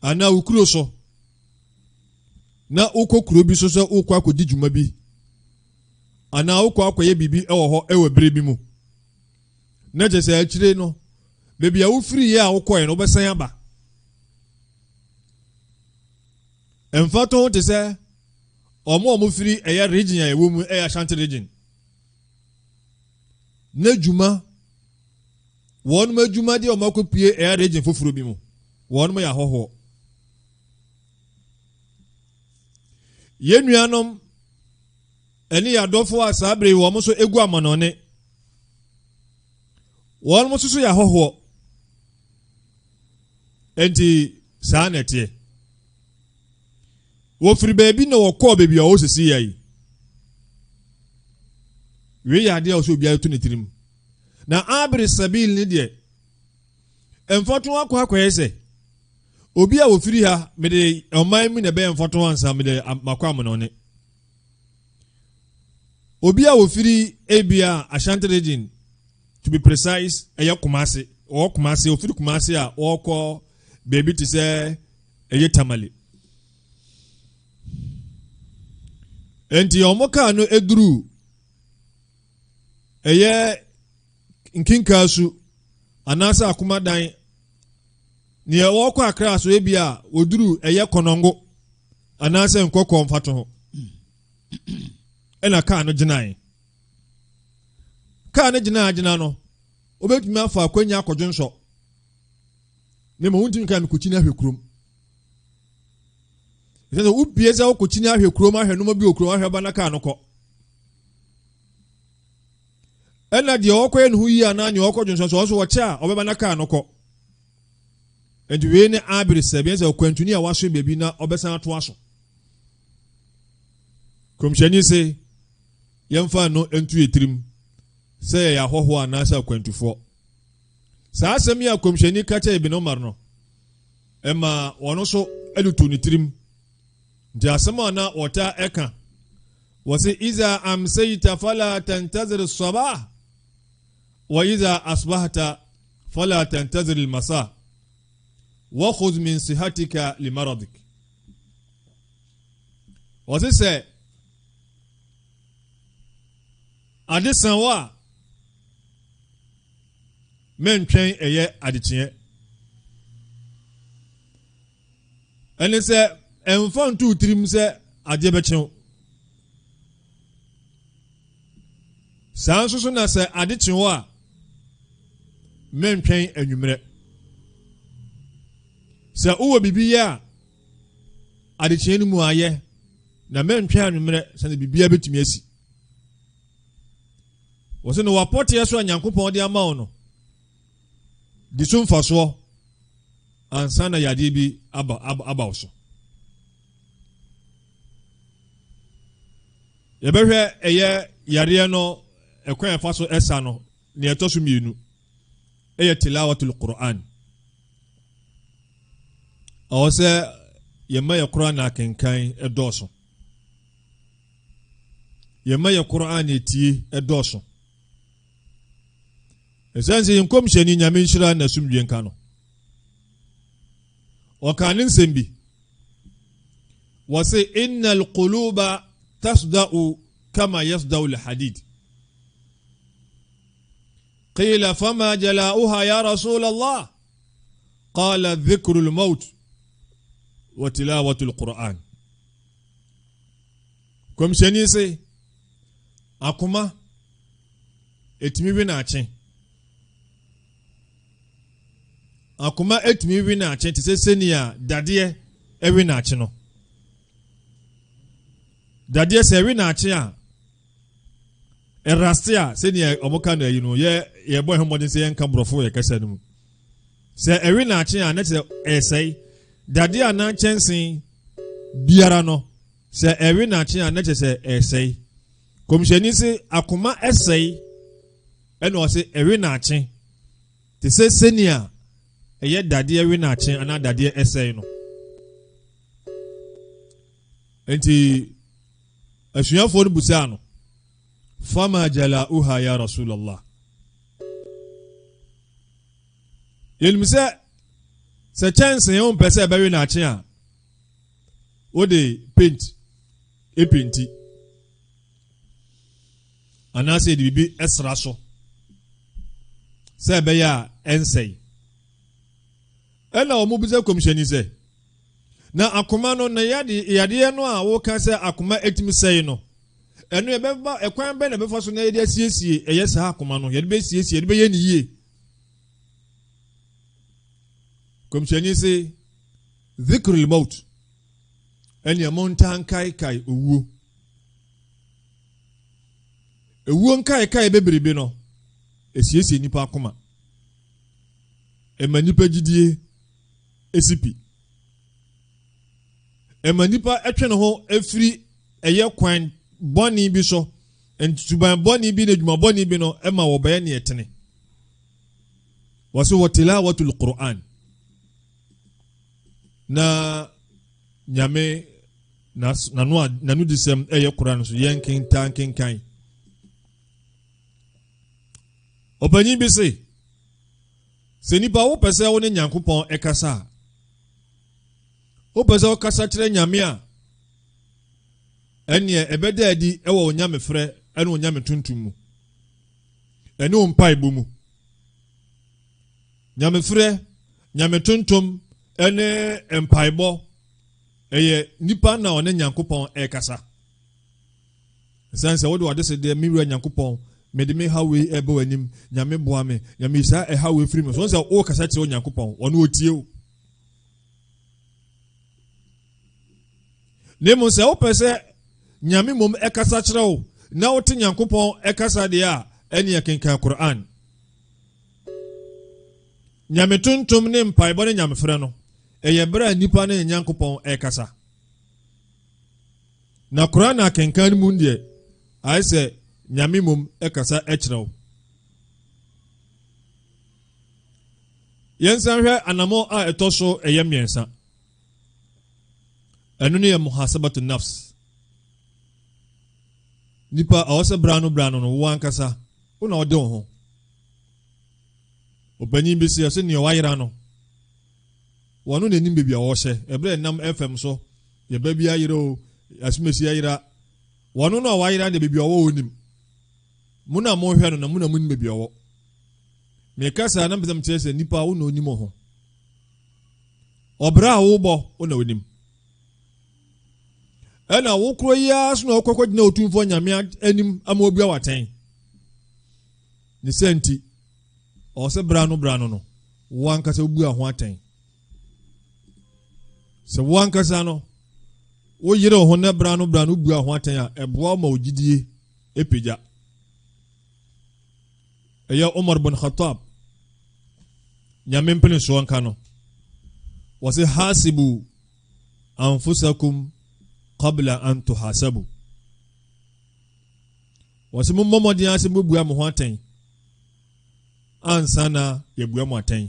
anaa wo kuro so na wokɔ kuro bi so sɛ wokɔ akɔdi dwuma bi anaa wokɔ akɔyɛ biribi ɛwɔ hɔ ɛwɔ bere bi mu na kyɛ sɛ akyire no beebi a wofiri yɛ a wokɔɛ no wobɛsan aba. Ɛmfa to te sɛ ɔmo firi ɛyɛ region a ɛwɔ mu ɛyɛ Ashanti region na dwuma wɔnom adwuma deɛ ɔmo akɔpie ɛyɛ region foforɔ bi mu wɔnom yɛ ahɔhoɔ. Yɛn nuanom ɛne yɛ adɔfo a saa bere wɔn nso egu amanɔne wɔn nso so yɛ ahɔhoɔ. Enti saa na ɛteɛ wɔfiri baabi na wɔkɔɔ baabi a wɔsisi yɛ yi wei yɛ adeɛ a wɔsɛ obiara to ne tirim na abiri sabil ne deɛ mfɔto akɔyɛ sɛ obi a wɔfiri ha mede ɔman mu na ɛbɛyɛ mfɔto ansa mede makɔ amanɔne. Obi a wɔfiri ebia Ashanti region to be precise ɛyɛ Kumasi wɔwɔ Kumasi ofiri Kumasi a wɔkɔ baby te sɛ ɛyɛ Tamale. Enti ɔmo kaa no eduru ɛyɛ nkinkasu anaasɛ akomadan nea wɔkɔ Accra so ebi a oduru ɛyɛ Konongo anaasɛ nkɔkɔ mfato ho ɛna kaa no gyinae. Kaa no gyina no obetumi afa akwanya akɔdwo nsɔ ne ma wuntumi kan kokyini ahwɛ kurom. Sɛ wopie sɛ wokokyini ahwɛ kurom ahwɛ no ma bi okurom ahwɛ ba na kaa no kɔ. Ɛna deɛ ɔkɔyɛ ne ho yi ana ne ɔkɔdwo nsɔ so ɔso wɔkyɛ a ɔbɛba na kaa no kɔ. Enti wei ne abiri sɛbɛn sɛ kwantuni a waso baabi na ɔbɛsan ato aso. Komhyɛni sɛ yɛmfa no ntu etirim sɛ yɛ ahɔhoɔ anaasɛ akwantufoɔ. Saa asɛm yi a komhyɛni ka kyɛ Ibn Umar no ɛma wɔn so ɛdutu ne tirim. Nti asɛm a na wɔta ɛka wɔsɛ iza amsayta fala tantazir as-sabah wa iza asbahta fala tantazir al-masa. wakhudh min sihatika limaradik. Wɔse sɛ ade san wa mentwɛn ɛyɛ adekyeɛ. ɛne sɛ ɛmfa nto tirim sɛ adeɛ bɛkyew. saa nso so na sɛ ade kyew a mentwɛn anwummerɛ. sɛ wowɔ biribi yɛ a adekyeɛ no mu ayɛ na mentwɛn anwummerɛ sɛne biribiara bɛtumi asi. wɔsɛ no wapɔteɛ so a Nyankopɔn de ama wo no di so mfasoɔ ansa na yadeɛ bi aba wo so. yɛbɛhwɛ ɛyɛ yareɛ no ɛkwan ɛfa so ɛsa no ne ɛtɔ so mmienu ɛyɛ tilawatul Qur'an. ɔwɔ sɛ yɛma yɛ Qur'an akenkan ɛdɔɔso. yɛma yɛ Qur'an etie ɛdɔɔso. ɛsiane sɛ yɛn kɔmhyɛni Nyame nhyira na asomdwie nka no ɔka ne nsɛm bi wɔse innal quluba tasda'u kama yasda'u al-hadid. qila fama jala'uha ya rasul Allah qala dhikru al-maut wa tilawatu al-Qur'an. kɔmhyɛni se akoma etimi wi na akye. akoma etimi wi na akye te sɛ senia dadeɛ ewi na akye no. dadeɛ sɛ ewi na akye a eraste a senia ɔmoka no ayi no yɛ bɔ hɔmɔden sɛ yɛnka borɔfo yɛ kɛsɛ no mu. sɛ ewi na akye a na kyerɛ ɛsɛe dadeɛ a na nkyɛnsen biara no sɛ ewi na akye a na kyerɛ sɛ ɛsɛe. kɔmhyɛni se akoma ɛsɛe ɛna ɔse ewi na akye te sɛ senia ɛyɛ dadeɛ wi na akye anaa dadeɛ ɛsɛe no. enti asuafoɔ no busaa no fama jala'uha ya rasulallah. yɛnim sɛ kyɛnsee wo mpɛ sɛ ɛbɛwe na akye a wode paint ɛpenti anaasɛ yɛde biribi ɛsra so sɛ ɛbɛyɛ a ɛnsɛe. ɛna ɔmo bi sɛ kɔmhyɛni sɛ na akoma no na yadeɛ no a woka sɛ akoma etimi sɛe no ɛno yɛbɛba ɛkwan bɛ na bɛfa so na yɛde asiesie ɛyɛ saa akoma no yɛde bɛsiesie yɛde bɛyɛ ne yie. kɔmhyɛni sɛ dhikrul maut ɛne ɛmo ntankaekae owuo. ewuo nkaekae bebrebe no esiesie nipa akoma ɛma nipa gyidie esipi. ɛma nipa ɛtwe ne ho efiri ɛyɛ kwan bɔne bi so ntuban bɔne bi na adwuma bɔne bi no ɛma wɔbɛyɛ ne ɛtene. wɔso wɔ tilawatul Qur'an na Nyame nanu disɛm ɛyɛ Qur'an so yɛn kenkan. ɔpanyin bi se sɛ nipa wopɛ sɛ wo ne Nyankopɔn ɛkasa a wopɛ sɛ wokasa kyerɛ Nyame a ɛneɛ ɛbɛda adi ɛwɔ onyamefrɛ ɛne onyame tuntum mu ɛne wo mpaebɔ mu. nyamefrɛ nyame tuntum ɛne mpaebɔ ɛyɛ nipa na ɔne Nyankopɔn ɛkasa. ɛsiane sɛ wode wade sɛ deɛ mewura Nyankopɔn mede me hawe ɛbɛ w'anim Nyame boa me Nyame saa ɛhawe firi me so sɛ wo kasa kyerɛ Nyankopɔn ɔno otie wo. nemu sɛ wopɛ sɛ Nyame mom ɛkasa kyerɛ wo na wote Nyankopɔn ɛkasa deɛ a ɛne ɛkenkan Qur'an. Nyame tuntum ne mpaebɔ ne nyamefrɛ no ɛyɛ bere a nipa ne Nyankopɔn ɛkasa. na Qur'an akenkan mu deɛ ayɛ sɛ Nyame mom ɛkasa ɛkyerɛ wo. yɛnsan hwɛ anamo a ɛtɔ so ɛyɛ mmiɛnsa. ɛno ne yɛ muhasabatu nafs. nipa ɔwɔ sɛ brano no wo ankasa wo na ɔde wo ho. ɔpanyin bi sɛ nea wayera no wano na nim bebia wo hye ebre nam FM so ye ba bia yire o asumesi ayira wano na wa yira na bebia wo onim muna mo hwe no na muna mun bebia wo me kasa na mbezam tese nipa wo na onim ho obra wo bo wo na onim ena wo kro ya so na okokọ gina otumfo nyame anim ama obia waten ni senti o se bra no no wan kasa obua ho aten se wan kasa no wo yire ho na bra no bua ho aten a eboa ma ogidie epeja eya Umar bin Khattab nyame mpene so anka no wase hasibu anfusakum qabla an tuhasabu wase momodi ase bua mo ho aten ansana yebua mo aten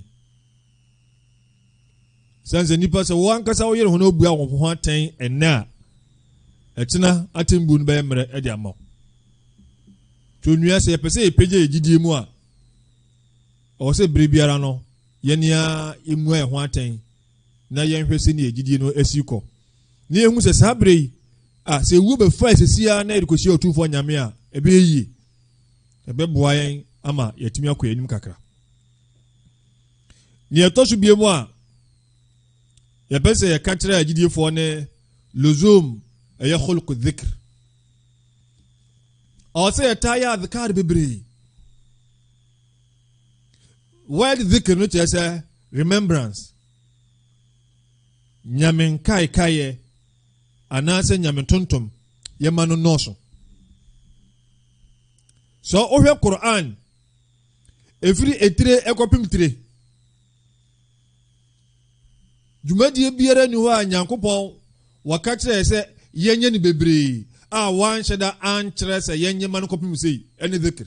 sanze nipa se wan kasa wo yere ho na obua ho aten ena etina atembu no be mre e dia ma tonua se yepese epeje egidie mu a o se bribiara no yenia emu e ho aten na yenhwese ne egidie no asiko ni ehu se sabrei se wu be fa sesia na edikosi otumfo nyame a ebe yi ebe boa yen ama yetimi akọ enim kakra ni etosu biemu a yepese ye katra egidie fo ne luzum ya khulq dhikr o se etaya adhkar bibri word dhikr no chese remembrance nyamen kai anase nyamen tontom yemano noso so ohwe Quran every etire ekopim tire jumadie biara ni ho a Nyankopon wakatre se yenye ni bebre a wan sheda antre se yenye man kopim sei ene dhikr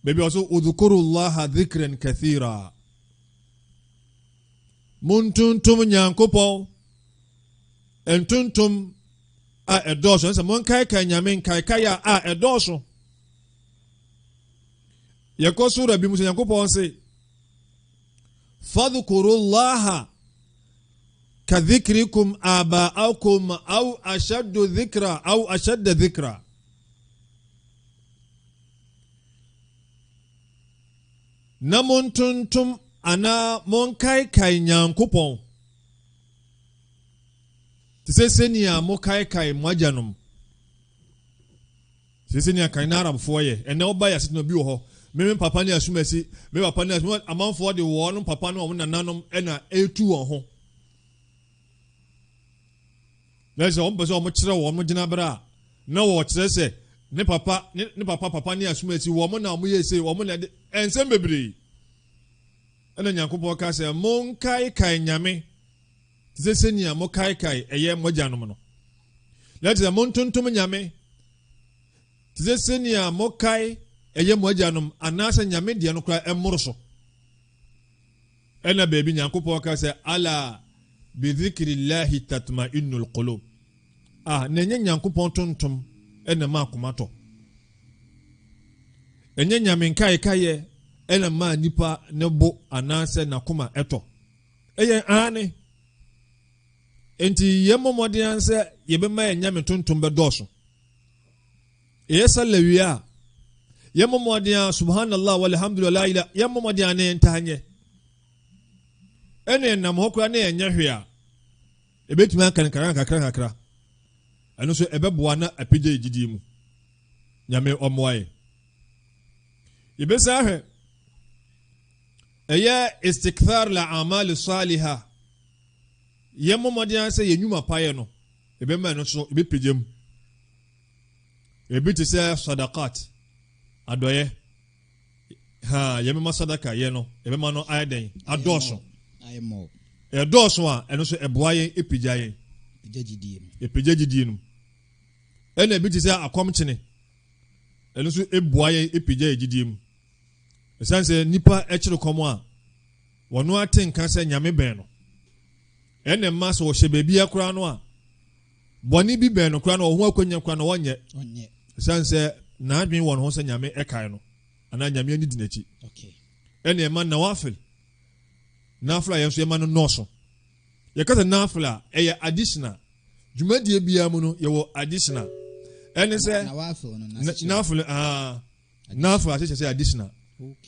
bebi also udhkurullaha dhikran kathira muntuntum Nyankopon entuntum a edoso se mon kai nyame kai a edoso yakosura bi musa Nyankopon se fadhkurullaha كذكركم آباءكم أو أشد ذكرا أو أشد ذكرا نمونتنتم أنا منكاي نيانكوبون تسيسينيا موكاي مواجانم تسيسينيا كاينارا بفوية أنا أبايا سيتنا بيوهو meme papa ni asumesi me papa ni asumesi amanfo de wo no papa no na nanom ena etu won ho Nese on pese o kire wo mo gina bra na wo kire se ne papa ni asumesi wo mo na mo yese wo mo na ensem bebre ena Nyankopon ka se mon kai nyame tse ni mo kai eye mo janom no let the mon tuntum nyame tse ni mo kai eye mo janom anasa nyame de no kra emoroso ena bebi Nyankopon ka se ala bi dhikrillahi tatma'innul qulub nenye Nyankopon tontom ena ma komato enye nyame kai ena ma nipa ne bo anase na koma eto eye ane enti yemomode anse yebe ma nyame tontom be doso yesa lewia yemomode subhanallah walhamdulillah ila yemomode ane ntanye ene nam hokura na enye hwea ebetumi akan kakra eno so ebeboa na apije egidi mu nyame omoaye yebesa hwe eye istikthar la amal salihah yemomode anse yenyuma paye no ebema no so ebepejem ebitise sadaqat adoye yemema sadaka ye no ebema no ayden adoso
ayemo
edoso a eno so eboaye epijaye epijagidiem ena ebitise akomchene eno so eboaye epija egidiem esanse nipa echire komo a wono atenka se nyame ben no ene masa wo hye bebia kura no a boni bi ben no kura no ho akonya kura no wonye esanse na adwen won ho se nyame ekai no ana nyame ani dinachi ene ma nawafil nafla yɛn so yɛma no nɔɔso yɛkasa nafla ɛyɛ additional dwumadie biara mu no yɛwɔ additional ɛne sɛ nafla nafla ahyehyɛ sɛ additional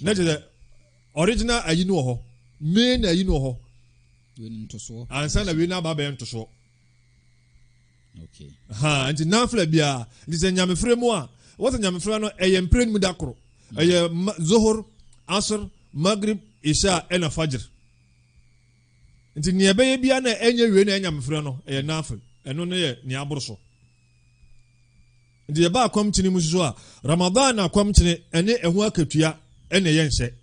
na kyerɛ sɛ original ayi no wɔ hɔ main ayi no wɔ hɔ ansa na wei no aba bɛyɛ ntosoɔ nti nafla biara nti sɛ nyamefrɛ mu a wɔsɛ nyamefrɛ no ɛyɛ mprɛ no mu da koro ɛyɛ zohor asr maghrib isha ɛna fajr nti nea ɛbɛyɛ biara na ɛnyɛ wie na ɛnyamefrɛ no ɛyɛ nafil ɛno no yɛ nea aboro so nti yɛba akɔmkyene mu so a ramadan na akɔmkyene ɛne ɛho akatua ɛna ɛyɛ nhyɛ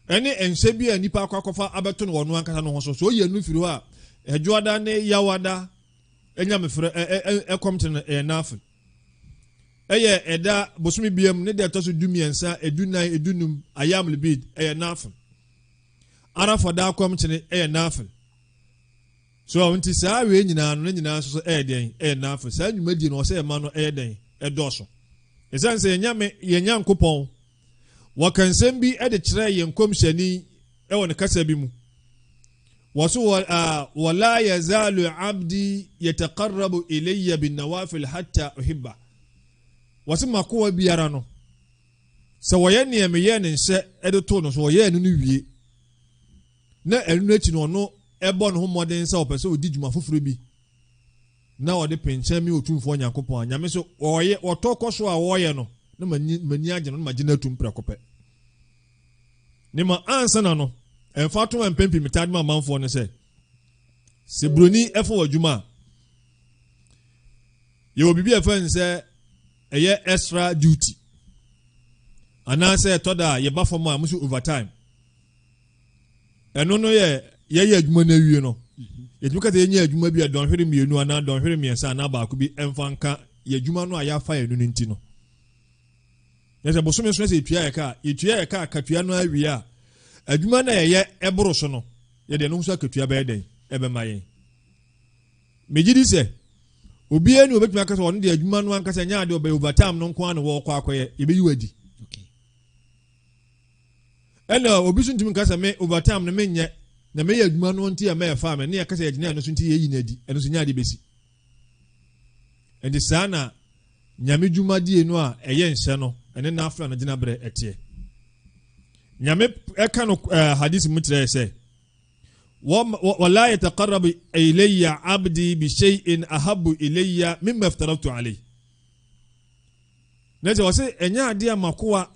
ɛne nhyɛ bi a nipa akɔfa abɛto no wɔn ankasa no ho so ɔyɛ nu firi hɔ a ɛdwoada ne yawada ɛnyamefrɛ ɛkɔmkyene ɛyɛ nafil ɛyɛ ɛda bosomi biam ne de ɛtɔ so dumiɛnsa edunan edunum ayam libid ɛyɛ nafil arafa da akɔmkyene ɛyɛ nafil so nti saa wee nyinaa no ne nyinaa so ɛyɛ den ɛyɛ nafil saa nnwumadie no ɔsɛ ɛma no ɛyɛ den ɛdɔɔso ɛsiane sɛ yɛnya nkopɔn wɔkansɛm bi ɛde kyerɛ yɛn nkɔmhyɛni ɛwɔ ne kasa bi mu wɔso wala yazalu abdi yataqarrabu ilayya bin nawafil hatta uhibba wɔse makoa biara no sɛ wɔyɛ nneɛma yɛ ne nhyɛ ɛde to no so wɔyɛ ɛno no wie na ɛno no akyi no ɔno ɛbɔ no ho mmɔden sɛ ɔpɛ sɛ ɔdi dwuma foforɔ bi na ɔde penkyɛn mi otumfoɔ nyankopɔn a nyame so ɔtɔ kɔ so a wɔyɛ no na mani agye no na magye no atum prɛko pɛ ne ma ansa na no ɛmfa to mpɛmpi metade ma amanfoɔ no sɛ buroni ɛfa wɔ adwuma a yɛwɔ biribi a ɛfa ne sɛ ɛyɛ extra duty anaasɛ ɛtɔ da a yɛba fam a musu overtime ɛno no yɛyɛ adwuma no awie no yɛtumi kata yɛnyɛ adwuma bi a dɔnhwere mmienu anaa dɔnhwere mmiɛnsa anaa baako bi ɛmfa nka yɛadwuma no a yɛafa yɛno no nti no yɛsɛ bosome so sɛ yɛtua yɛka akatua no awie a adwuma no yɛyɛ ɛboro so no yɛde ɛno ho so akatua bɛyɛ dɛn ɛbɛma yɛn megye di sɛ obiara ni obetumi akasa ɔno de adwuma no ankasa nya ade ɔbɛ overtime no nko ana wɔkɔ akɔyɛ ebeyi wadi ɛna obi so ntumi kasa me overtime no menyɛ na meyɛ adwuma no nti a mɛyɛ fa me ne akasa yɛ gyina no so nti yɛyi na adi ɛno so nya ade besi ɛnti saa na nyame dwumadie no a ɛyɛ nhyɛ no ɛne na afra no gyina berɛ ɛteɛ nyame ɛka no hadisi mu kyerɛ sɛ ولا يتقرب إلي عبدي بشيء أحب إلي مما افترضت عليه nɛsɛ wɔsɛ ɛnyɛ adeɛ amakoa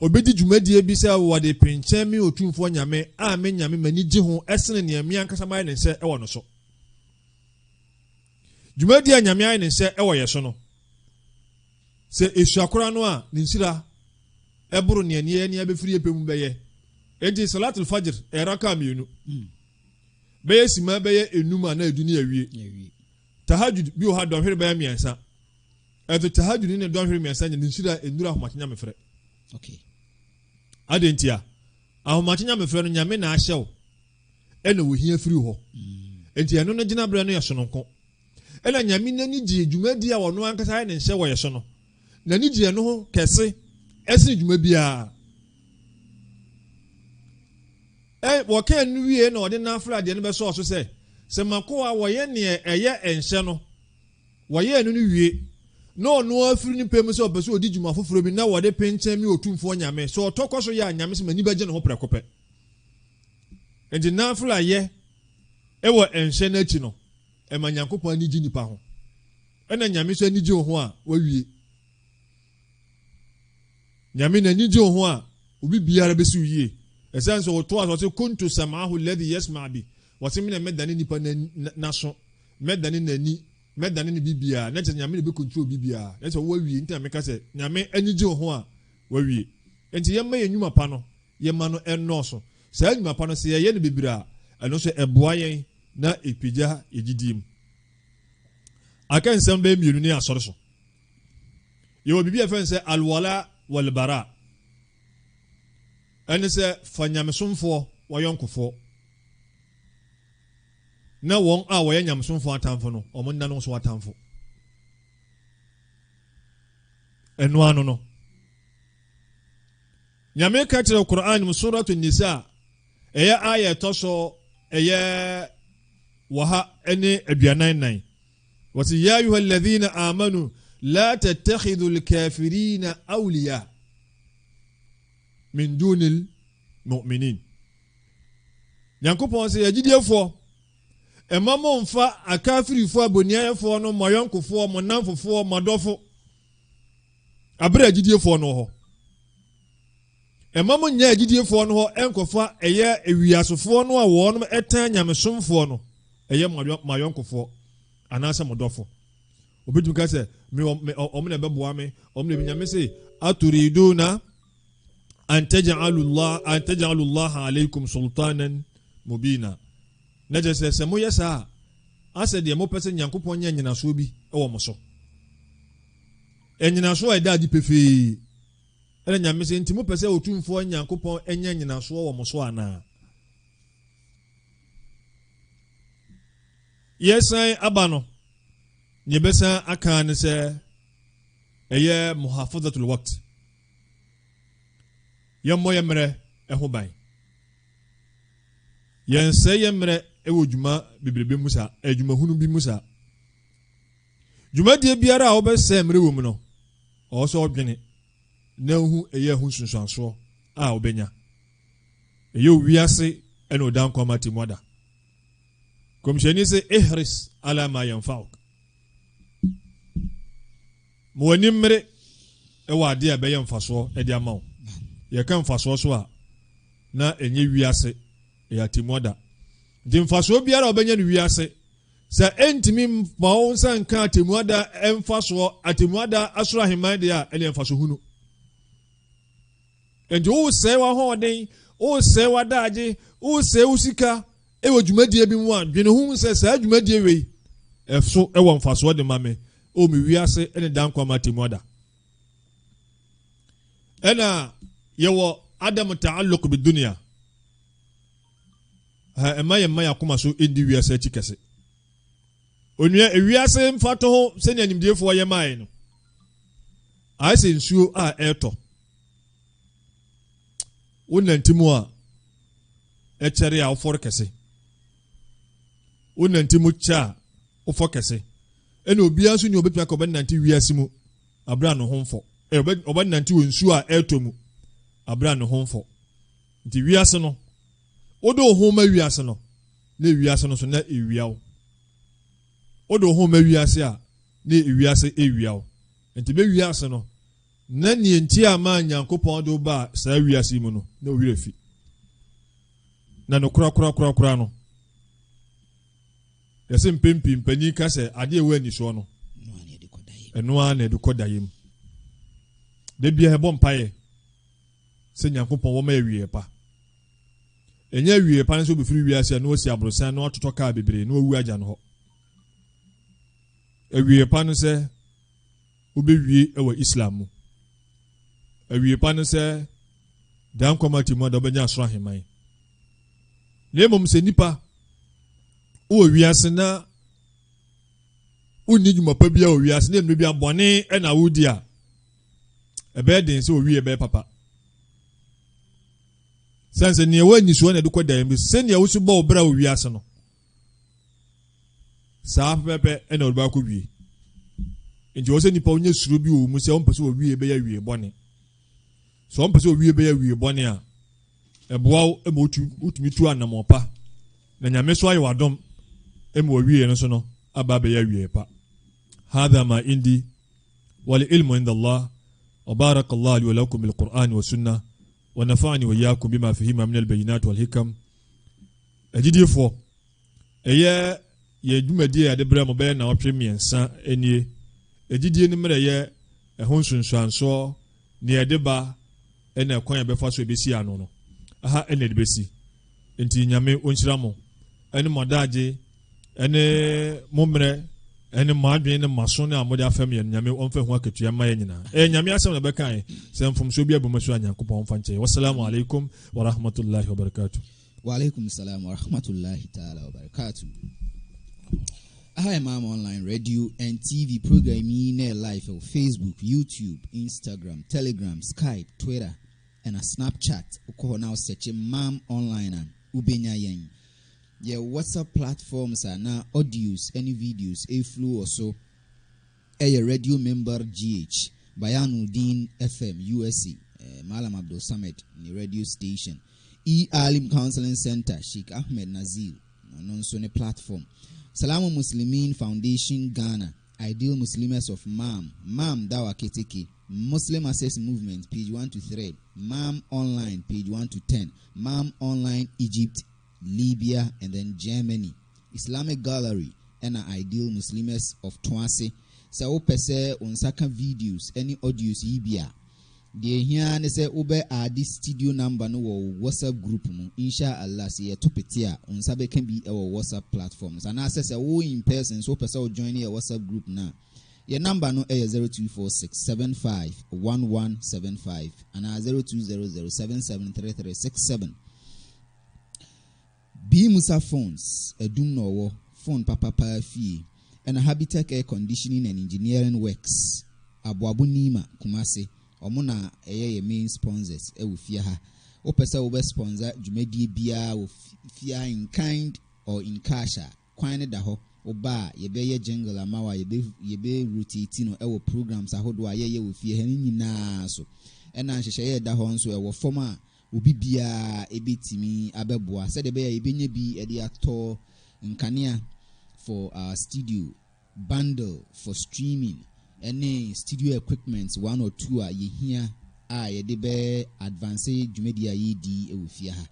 obɛdi dwumadie bi sɛ wɔde penkyɛn mi otumfoɔ nyame a me nyame m'ani gye ho ɛsene nea me ankasa mayɛ ne nsɛ ɛwɔ no so dwumadie a nyame ayɛ ne nsɛ ɛwɔ yɛ so no sɛ esuakora no a ne nsira ɛboro nea ne abɛfiri epɛ mu bɛyɛ enti salatul fajr eraka mienu bɛyɛ sima bɛyɛ enum ana edu ne awie tahajjud bi o ha dɔnhwere bɛyɛ miɛnsa ɛto tahajjud ne dɔnhwere miɛnsa ne nsira endura ahomakenya mefrɛ adentia ahomakenya mefrɛ no nyame na ahyɛw ɛna wohia firi hɔ enti ɛno no gyina brɛ no yɛ sononko ɛna nyame nani gye dwumadi a wɔno ankasa ayɛ ne nhyɛ wɔ yɛ so no nani gye no ho kɛse ɛsene dwuma biara wɔka no wie na ɔde nafra deɛ no bɛsɔ so sɛ makoa wɔyɛ neɛ ɛyɛ ɛnhyɛ no wɔyɛ no no wie na ɔno afiri ne pɛmu sɛ ɔpɛ sɛ ɔdi dwuma foforɔ bi na wɔde penkyɛn mi otumfoɔ nyame so ɔtɔ kɔ so yɛ a nyame sɛ mani bɛgye ne ho prɛko pɛ enti nafra yɛ ɛwɔ ɛnhyɛ no akyi no ɛma nyankopɔn ani gye nipa ho ɛna nyame so ani gye wo ho a wawie nyame na ani gye wo ho a obi biara bɛsi wo yie ɛsɛn sɛ wɔto a wɔsɛ kuntu sam'ahu alladhi yasma' bi wɔsɛ me na mɛdane nipa naso mɛdane n'ani mɛdane ne bibia na kyerɛ nyame ne bɛkontrol bibia na sɛ wawie nti na meka sɛ nyame ani gye wo ho a wawie enti yɛmma yɛ nnwuma pa no yɛma no ɛnnɔɔso saa nnwuma pa no sɛ yɛyɛ no bebree a ɛno nso ɛboa yɛn na ɛpagya yɛgyidie mu aka nsɛm bɛyɛ mmienu ne asɔre so yɛwɔ biribi a ɛfɛn sɛ alwala walbara ɛne sɛ fa nyamesomfoɔ wɔyɔnkofoɔ na wɔn a wɔyɛ nyamesomfoɔ atamfo no ɔmo nna no nso atamfo ɛno ano no nyame ka kyerɛ Qur'an mu suratu nisa ɛyɛ ayɛ ɛtɔ so ɛyɛ waha ɛne aduanan nan wɔsi ya ayuha alladhina amanu la tattakhidhu alkafirina awliya min dunil mu'minin. Nyankopɔn sɛ yɛgyidiefo ɛma mo mfa akafirifo aboniayɛfo no mɔyɔnkofo mɔnamfofo mɔdɔfo abere agyidiefo no hɔ ɛma mo nya agyidiefo no hɔ ɛnkɔfa ɛyɛ ewiasofo no a wɔn no ɛtan nyamesomfo no ɛyɛ mɔyɔnkofo anaasɛ mɔdɔfo obetumi ka sɛ me ɔmo na bɛboa me ɔmo na binyame sɛ aturiduna an taj'alu Allah alaykum sultanan mubina na je sɛ mo yɛsa asɛ deɛ mo pɛsɛ Nyankopɔn nya nyinaso bi ɛwɔ mo so ɛnyinaso a ɛda adi pefee ɛna nyame sɛ nti mo pɛsɛ otumfo Nyankopɔn nya nyinaso wɔ mo so ana yɛsan aba no nyebɛsan aka ne sɛ ɛyɛ muhafazatul waqt yɛmmɔ yɛmmerɛ ɛho ban yɛnsɛ yɛmmerɛ ɛwɔ dwuma bebrebe mu saa adwumahunu bi mu saa dwumadie biara a wɔbɛsɛ mmerɛ wɔ mu no ɔwɔ sɛ ɔdwene na hu ɛyɛ ho sunsuansoɔ a wɔbɛnya ɛyɛ owiase ɛna ɔda nkɔma te mɔda kɔmhyɛni sɛ ihris ala ma yanfa'uk ma w'ani mmere ɛwɔ adeɛ a ɛbɛyɛ mfasoɔ ɛde ama wo yɛka mfasoɔ so a na ɛnyɛ wiase ɛyɛ atemmuada nti mfasoɔ biara a ɔbɛnya no wiase sɛ ɛntimi ma wo nsa nka atemmuada ɛmfasoɔ atemmuada asoro ahemman deɛ a ɛne mfasoɔ hunu nti wosɛe w'ahoɔden wosɛe w'adagye wosɛe wo sika ɛwɔ dwumadie bi mu a dwene ho sɛ saa dwumadie wei ɛso ɛwɔ mfasoɔ de ma me ɔmi wiase ɛne dan kwama atemmuada ɛna yɛwɔ adam ta'alluq bidunya ɛma yɛma yɛakoma so ɛndi wiase akyi kɛse onua ewiase mfato ho sɛnea nimdiefoɔ yɛ maae no ayɛ sɛ nsuo a ɛɛtɔ wonantimu a ɛkyɛre a wofɔre kɛse wonantimu kyɛ a wofɔ kɛse ɛna obiara nso ne obɛtumi akɔ ɔbɛnante wiase mu abra no ho mfɔ ɔbɛnante wɔ nsuo a ɛɛtɔ mu abra no ho mfɔ nti wiase no wode wo ho ma wiase no na wiase no so na ewia wo wode wo ho ma wiase a na wiase ewia wo nti be wiase no na ne nti ama Nyankopɔn de ba saa wiase mu no na owira fi na no kura no yɛsɛ mpempi mpani ka sɛ adeɛ ɛwɔ ani soɔ no ɛno a na ɛde kɔ dayem da bia ɛbɔ mpaeɛ sɛ Nyankopɔn wɔma awie pa ɛnyɛ awie pa no sɛ obɛfiri wiase a na wɔsi aborosan na wɔatotɔ kaa bebree na wɔwu agya no hɔ awie pa no sɛ wobɛwie ɛwɔ Islam mu awie pa no sɛ dan kwamati mu a da wobɛnya asoro ahemman na mmom sɛ nipa wɔ wiase na wonni dwuma pa bia wɔ wiase na mmerɛ bi abɔne ɛna wodi a ɛbɛyɛ den sɛ owie ɛbɛyɛ papa sɛnsɛ nea ɛwɔ anisuo na ɛde kɔ dan bi sɛnea wosi bɔ wo berɛ a wɔ wiase no saa pɛpɛ ɛna wɔde baakɔ wie nti wɔ sɛ nipa wonyɛ suro bi wɔ mu sɛ wɔmpɛ sɛ wɔwie bɛyɛ wie bɔne sɛ wɔmpɛ sɛ wɔwie bɛyɛ wie bɔne a ɛboa wo ma wotumi tu anammɔpa na nyame so ayɛ wadom ma wɔwie no so no aba bɛyɛ wie pa hadha ma indi wal ilmu inda Allah wa barakallahu li wa lakum bil qur'an wa sunnah wa nafa'ani wa iyyakum bima fihima min al bayinat wal hikam agidifo ɛyɛ yɛ dwumadie a de brɛ mo bɛyɛ na wɔtwe miɛnsa anie agidie no mmerɛ yɛ ɛho nsunsuansoɔ ne yɛde ba ɛna ɛkwan a bɛfa so ɛbɛsi ano no aha ɛna ɛde bɛsi nti nyame ɔnhyira mo ɛne mo adagye ɛne mo mmerɛ ɛne mo adwene ne maso ne a mode afɛm yɛ nyame ɔmfa ho akatua ma yɛ nyinaa nyame asɛm na bɛka sɛ mfomso bi aboma so a Nyankopɔn ɔmfa nkyɛn wassalamu alaikum wa rahmatullahi wa barakatuh
wa alaikum salam wa rahmatullahi ta'ala wa barakatuh. Hi, Mama Online Radio and TV programming live on Facebook, YouTube, Instagram, Telegram, Skype, Twitter, and a Snapchat. Now searching Mam Online. ubenya yen. Your WhatsApp platforms are now audios, any videos, a flu or so. A radio member GH, Bayanuddin FM, USA, Malam Abdul Samad, the radio station. Alim Counseling Center, Sheikh Ahmed Nazir, non-sone platform. Salamu Muslimin Foundation, Ghana, Ideal Muslims of MAM, Dawa Keteke, Muslim Access Movement, page 1 to 3, MAM Online, page 1 to 10, MAM Online, Egypt, Libya, and then Germany, Islamic Gallery, and Ideal Muslims of Twase. So, pese unsaka videos, any audios yibia. The here ne say ube this studio number no WhatsApp group mu. Inshallah, say to petia unsabe can be our WhatsApp platforms. And I say wo in person, so pese join your WhatsApp group now. Your number no 0246751175 and 0200773367. Be Musa phones, a doom no phone papa fee. And Habitat Air Conditioning and Engineering Works, Abuabu Nima, Kumasi, Omuna, main sponsors, Ewufiaha. Opesa Uber sponsor, Jumedi Bia, Fia in kind or in kasha, Quine Daho, Oba, Yebe Jungle Amawa, Yebe Rutitino, our programs, Ahodwa, Ye with Fianina, so. And I share Dahon, so our former Ubibia, Ebitimi, Ababua, said the bear, Ebine be Ediator in Kania. For our studio bundle for streaming, any studio equipments 1 or 2 are ye here. Ye be advanced media yedi ewufia ha.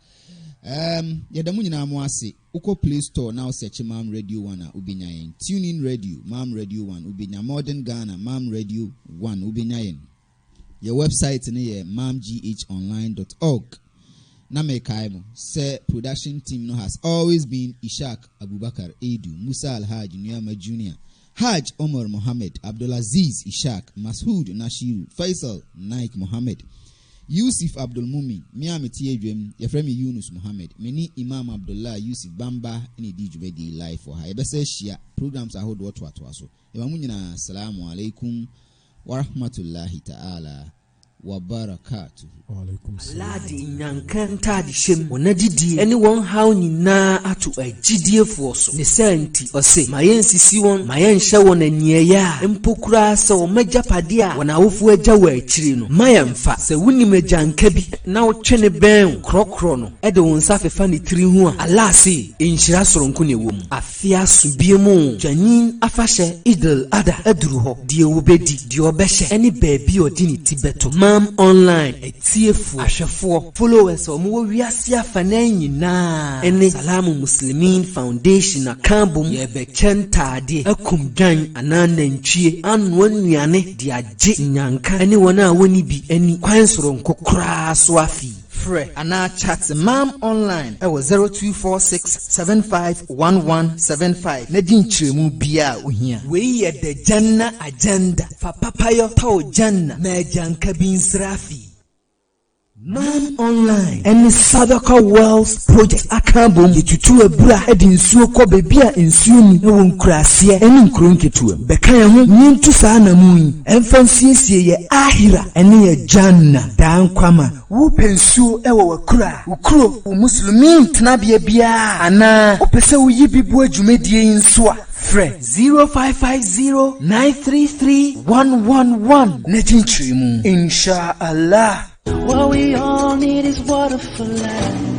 Yedamu nyina mo ase. Uko Play Store now search Mam Radio 1 ubenya yen. Tune in Radio Mam Radio 1 ubenya. Modern Ghana Mam Radio 1 ubenya yen. Your website ne mamghonline.org. Namekaimo say production team no has always been Ishaq Abubakar Edu, Musa Al-Haj Nuyama Jr., Haj Omar Mohammed, Abdulaziz Ishaq, Masood Nashiru, Faisal Naik Mohammed, Yusuf Abdul Mumin, Miami Tiedrem, Yefremi Yunus Mohammed, Meni Imam Abdullah Yusuf Bamba, any DJ live for her. Ebese Shia programs are hold what so. Ewamunyina assalamu alaikum wa rahmatullahi ta'ala wa barakatuh.
Ladi nyankanta di shem onadidi anyone how nyina atu agidie foso ne senti ose mayensisi won mayenshe won aniya empokura se o magyapade a wona wofu agya wa akiri no mayemfa se wuni magyanka bi na wo twene ben krokro no ede won safefa ne tiri hu a alase enhyira soronko ne wom afia subie mu twanin afahye idil ada aduru ho die wobedi die obehye eni baabi odini tibeto Mam Online etiefu ahwefo followers omo wiase afana nyina ene Salamu Muslimin Foundation akambom ye be chentade akumdwan ananantwie anwo nuane de agye nyanka ene wona woni bi eni kwan soronko kra so afi Fre ana chat Mam Online e 0246751175 na din chiremu bia ohia we ye de janna agenda fa papayo taw janna ma janka bin srafi Mam Online and Sadaka Wells Project akambom yetutu abura edi nsuo kɔ bebi a nsuo ni ewo nkrasie eni nkronketu beka ye ho nyintu saa na mu emfansiesie ye ahira ene ye janna dan kwama wo pensuo ewo wakura ukuro wo muslimin tenabia bia ana opese wo yibibu adwumadie nso a Fre 0550933111 Netinchirimu Inshallah.
What we all need is water for life.